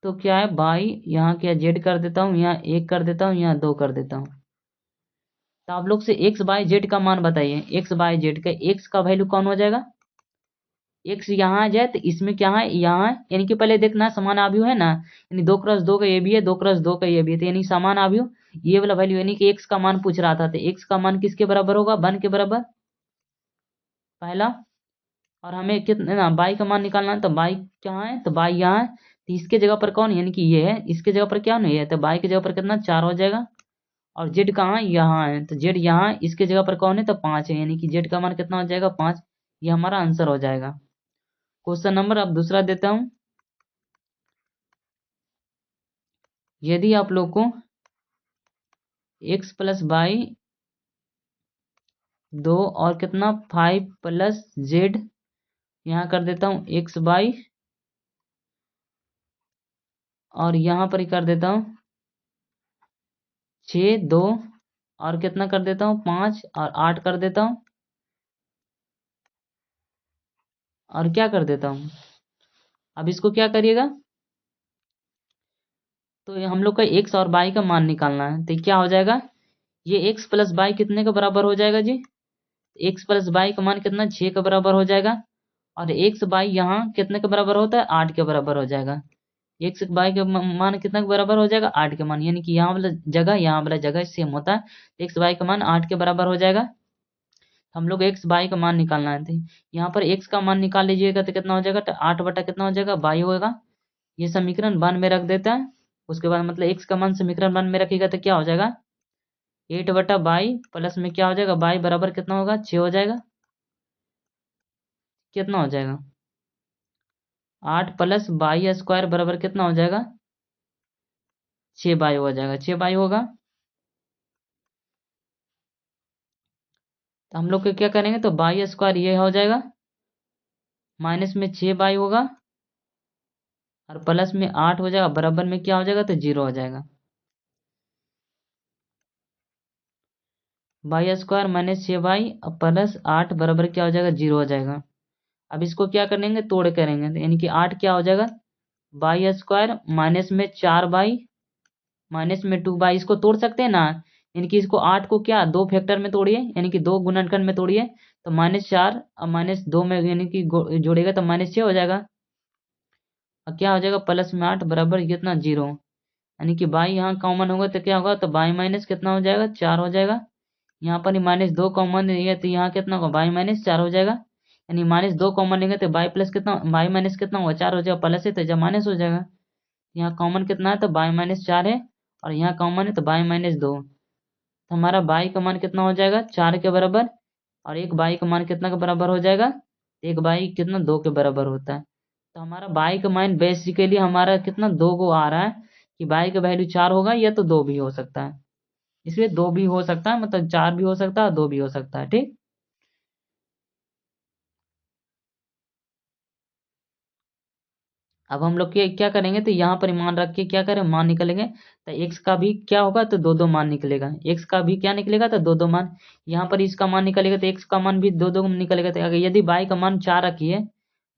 तो क्या है बाई, यहाँ क्या जेड कर देता हूँ, यहाँ 1 कर देता हूँ, यहाँ 2 कर देता हूँ। तो आप लोग से एक्स बाई जेड का मान बताइए। एक्स बाई जेड का एक्स का वैल्यू कौन हो जाएगा? एक्स यहाँ आ जाए तो इसमें क्या है, यहाँ है, यानी कि पहले देखना समान आव्यूह है ना, यानी 2 × 2 का ये भी है, 2 × 2 का ये भी है, तो यानी समान आव्यूह ये वाला वैल्यू, यानी कि एक्स का मान पूछ रहा था, तो एक्स का मान किसके बराबर होगा? 1 के बराबर, पहला। और हमें कितना बाई का मान निकालना है, तो बाई कहाँ है, तो बाई यहाँ है, तो इसके जगह पर कौन, यानी कि ये है, इसके जगह पर क्या नहीं है, तो बाई की जगह पर कितना 4 हो जाएगा। और जेड कहाँ है, यहाँ है, तो जेड यहाँ है, इसके जगह पर कौन है, तो 5 है, यानी कि जेड का मान कितना हो जाएगा 5। ये हमारा आंसर हो जाएगा। क्वेश्चन नंबर अब दूसरा देता हूं। यदि आप लोग को x प्लस बाई 2 और कितना 5 प्लस जेड, यहाँ कर देता हूँ x बाई, और यहाँ पर ही कर देता हूँ 6 2, और कितना कर देता हूँ 5 और 8 कर देता हूँ, और क्या कर देता हूँ। अब इसको क्या करिएगा, तो ये हम लोग का x और बाई का मान निकालना है, तो क्या हो जाएगा, ये x प्लस बाई कितने का बराबर हो जाएगा जी, x प्लस बाई का मान कितना 6 के बराबर हो जाएगा। और x बाई यहाँ कितने के बराबर होता है, 8 के बराबर हो जाएगा। x बाई के मान कितना के बराबर हो जाएगा, 8 के मान, यानी कि यहाँ वाला जगह यहाँ वाला जगह सेम होता है। x बाई का मान 8 के बराबर हो जाएगा। हम लोग x बाई का मान निकालना है, तो यहाँ पर x का मान निकाल लीजिएगा तो कितना हो जाएगा, तो 8 बटा कितना हो जाएगा, बाई होगा। ये समीकरण 1 में रख देता है। उसके बाद मतलब x का मान समीकरण 1 में रखिएगा तो क्या हो जाएगा, 8 बटा बाई प्लस में क्या हो जाएगा, बाई बराबर कितना होगा, 6 हो जाएगा। कितना हो जाएगा, 8 प्लस बाई स्क्वायर बराबर कितना हो जाएगा, 6 बाई हो जाएगा, 6 बाई होगा। तो हम लोग को क्या करेंगे, तो बाई स्क्वायर ये हो जाएगा, माइनस में 6 बाई होगा, और प्लस में 8 हो जाएगा, बराबर में क्या हो जाएगा, तो 0 हो जाएगा। By square minus 6 by plus 8 बराबर क्या हो जाएगा, 0 हो जाएगा। अब इसको क्या करेंगे, तोड़ करेंगे, तो यानी कि 8 क्या हो जाएगा, बाई स्क्वायर माइनस में 4 बाई माइनस में 2 बाई, इसको तोड़ सकते हैं ना, यानी कि इसको 8 को क्या 2 फैक्टर में तोड़िए, यानी कि 2 गुणनखंड में तोड़िए, तो -4 और -2 में यानी कि जोड़ेगा तो -6 हो जाएगा। और क्या हो जाएगा, प्लस में 8 बराबर कितना 0, यानी कि बाई यहाँ कॉमन होगा तो क्या होगा, तो बाई माइनस कितना हो जाएगा, 4 हो जाएगा। यहाँ पर -2 कॉमन है तो यहाँ कितना होगा, बाई माइनस 4 हो जाएगा। यानी -2 कॉमन लेंगे तो बाई प्लस कितना, बाई माइनस कितना होगा, 4 हो जाएगा, प्लस है तो जब माइनस हो जाएगा। यहाँ कॉमन कितना है, तो बाई माइनस 4 है, और यहाँ कॉमन है तो बाई माइनस 2। तो हमारा बाई का मान कितना हो जाएगा, 4 के बराबर, और एक बाई का मान कितना के बराबर हो जाएगा, एक बाई कितना 2 के बराबर होता है। तो हमारा बाई का मान बेसिकली हमारा कितना 2 को आ रहा है, कि बाई का वैल्यू 4 होगा या तो 2 भी हो सकता है, इसलिए 2 भी हो सकता है, मतलब 4 भी हो सकता है, 2 भी हो सकता है, ठीक। अब हम लोग क्या करेंगे, तो यहाँ पर मान रख के क्या करें, मान निकलेंगे, तो x का भी क्या होगा, तो 2 2 मान निकलेगा, x का भी क्या निकलेगा, तो 2 2 मान। यहाँ पर इसका मान निकलेगा तो x का मान भी 2 2 निकलेगा। तो अगर यदि y का मान 4 रखिए,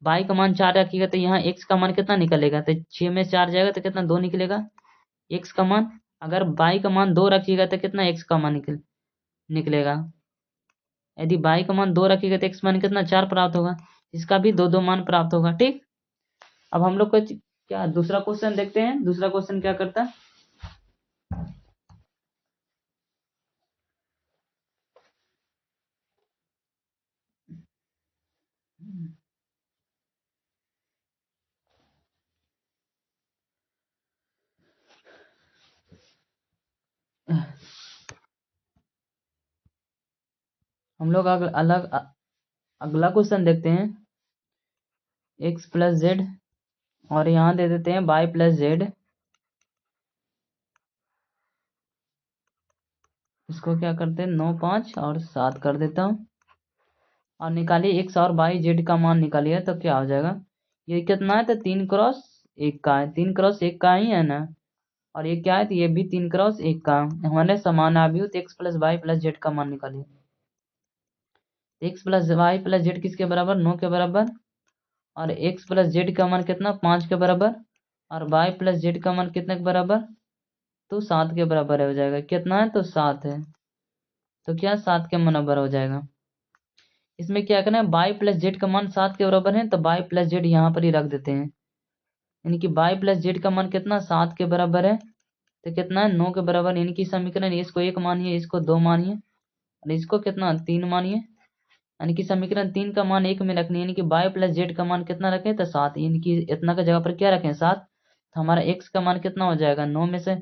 y का मान 4 रखिएगा, तो यहाँ x का मान कितना निकलेगा, तो 6 में 4 जाएगा तो कितना 2 निकलेगा x का मान। अगर y का मान 2 रखिएगा तो कितना x का मान निकलेगा। यदि y का मान 2 रखिएगा तो x मान कितना 4 प्राप्त होगा, इसका भी 2 2 मान प्राप्त होगा, ठीक। अब हम लोग का क्या दूसरा क्वेश्चन देखते हैं, दूसरा क्वेश्चन क्या करता है। हम लोग अगला क्वेश्चन देखते हैं, x प्लस जेड, और यहाँ दे देते हैं y प्लस जेड। इसको क्या करते हैं, 9 5 और 7 कर देता हूँ, और निकालिए x और y जेड का मान निकालिए, तो क्या हो जाएगा, ये कितना है, तो 3 × 1 का है, 3 × 1 का ही है ना, और ये क्या है, तो ये भी 3 × 1 का हमारे समान आव्यूह, तो x plus y plus z का मान निकालिए। x plus y plus z किसके बराबर, 9 के बराबर, और x प्लस जेड का मान कितना 5 के बराबर, और वाई प्लस जेड का मान कितने के बराबर, तो 7 के बराबर हो जाएगा। कितना है, तो 7 है, तो क्या 7 के बराबर हो जाएगा। इसमें क्या करना है, वाई प्लस जेड का मान 7 के बराबर है, तो वाई प्लस जेड यहाँ पर ही रख देते हैं। यानी कि वाई प्लस जेड का मान कितना, 7 के बराबर है, तो कितना है, 9 के बराबर। यानी कि समीकरण इसको 1 मानिए, इसको 2 मानिए, और इसको कितना, 3 मानिए। यानी कि समीकरण 3 का मान 1 में रखनी है, यानी कि वाई प्लस जेड का मान कितना रखें, तो 7। यानी कि इतना का जगह पर क्या रखें, 7। तो हमारा एक्स का मान कितना हो जाएगा, 9 में से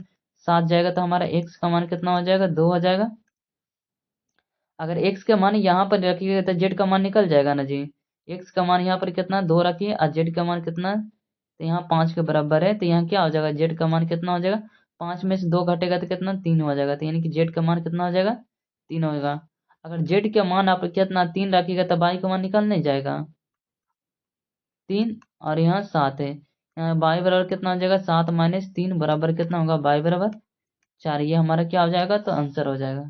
7 जाएगा तो हमारा एक्स का मान कितना हो जाएगा, 2 हो जाएगा। अगर एक्स का मान यहाँ पर रखिएगा तो जेड का मान निकल जाएगा ना जी। एक्स का मान यहाँ पर कितना, 2 रखिए, और जेड का मान कितना है, तो यहाँ 5 के बराबर है, तो यहाँ क्या हो जाएगा, जेड का मान कितना हो जाएगा, 5 में से 2 घटेगा तो कितना, 3 हो जाएगा। तो यानी कि जेड का मान कितना हो जाएगा, 3 होगा। अगर जेड का मान आप कितना 3 रखिएगा तो वाई का मान निकल नहीं जाएगा, 3, और यहाँ 7 है। यहाँ वाई बराबर कितना हो जाएगा, 7 माइनस 3 बराबर कितना होगा, वाई बराबर 4। ये हमारा क्या हो जाएगा, तो आंसर हो जाएगा।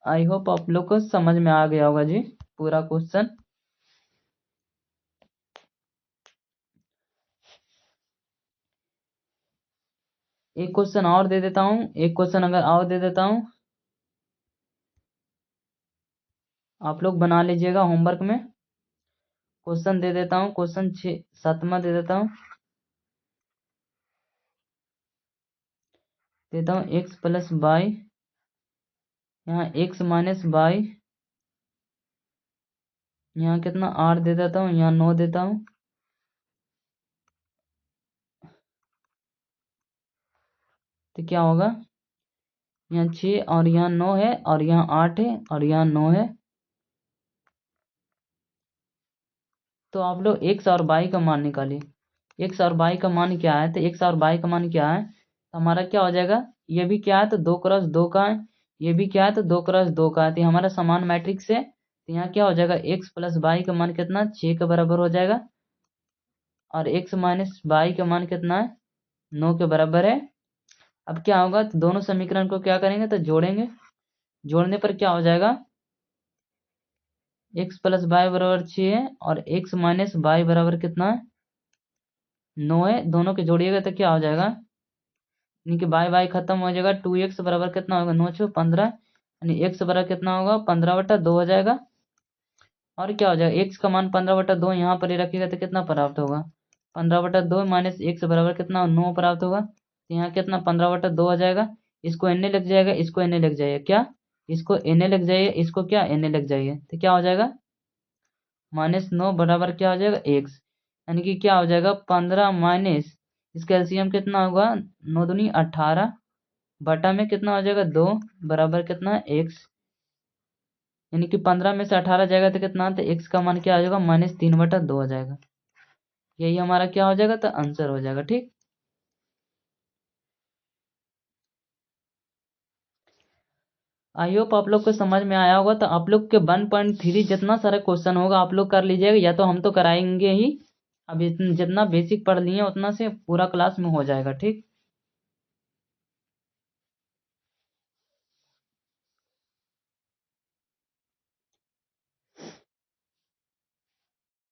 आई होप आप लोग को समझ में आ गया होगा जी पूरा क्वेश्चन। एक क्वेश्चन और दे देता हूँ, एक क्वेश्चन अगर और दे देता हूँ, आप लोग बना लीजिएगा होमवर्क में। क्वेश्चन दे देता हूँ, क्वेश्चन 7वां दे देता हूँ, देता हूँ एक्स प्लस वाई, यहाँ एक्स माइनस वाई, यहाँ कितना 8 दे देता हूँ, यहाँ 9 देता हूँ। तो क्या होगा, यहाँ 6 और यहाँ 9 है, और यहाँ 8 है, और यहाँ 9 है। तो आप लोग एक्स और वाई का मान निकालिए। एक्स और वाई का मान क्या है, तो एक्स और वाई का मान क्या है, तो हमारा क्या हो जाएगा, ये भी क्या है, तो 2x2 का है, ये भी क्या है, तो 2x2 का है। तो हमारा समान मैट्रिक्स है, तो यहाँ क्या हो जाएगा, एक्स प्लस वाई का मान कितना, 6 के बराबर हो जाएगा, और एक्स माइनस वाई का मान कितना है, 9 के बराबर है। अब क्या होगा, तो दोनों समीकरण को क्या करेंगे, तो जोड़ेंगे। जोड़ने पर क्या हो जाएगा, एक्स प्लस वाई बराबर 6 है, और एक्स माइनस वाई बराबर कितना है, 9 है। दोनों के जोड़िएगा तो क्या हो जाएगा, यानी कि बाई बाई खत्म हो जाएगा। 2x बराबर कितना होगा, 9 6 15, यानी x बराबर कितना होगा, 15/2 हो जाएगा। और क्या हो जाएगा, x का मान 15/2 यहाँ पर ही रखिएगा तो कितना प्राप्त होगा, 15/2 माइनस x बराबर कितना, 9 प्राप्त होगा। तो यहाँ कितना 15/2 हो जाएगा। इसको एन लग जाएगा, इसको एन लग जाइए, क्या, इसको एन लग जाइए, इसको क्या एन लग जाइए, तो क्या हो जाएगा, -9 बराबर क्या हो जाएगा, x। यानी कि क्या हो जाएगा, 15 माइनस इसका एलसीएम कितना होगा, 9 दूनी 18 बटा में कितना हो जाएगा, 2 बराबर कितना है, x। यानी कि 15 में से 18 जाएगा तो कितना, तो x का मान क्या आ जाएगा, -3/2 हो जाएगा। यही हमारा क्या हो जाएगा, तो आंसर हो जाएगा। ठीक, आई होप आप लोग को समझ में आया होगा। तो आप लोग के 1.3 जितना सारा क्वेश्चन होगा आप लोग कर लीजिएगा, या तो हम तो कराएंगे ही। अब जितना बेसिक पढ़ लिए उतना से पूरा क्लास में हो जाएगा। ठीक।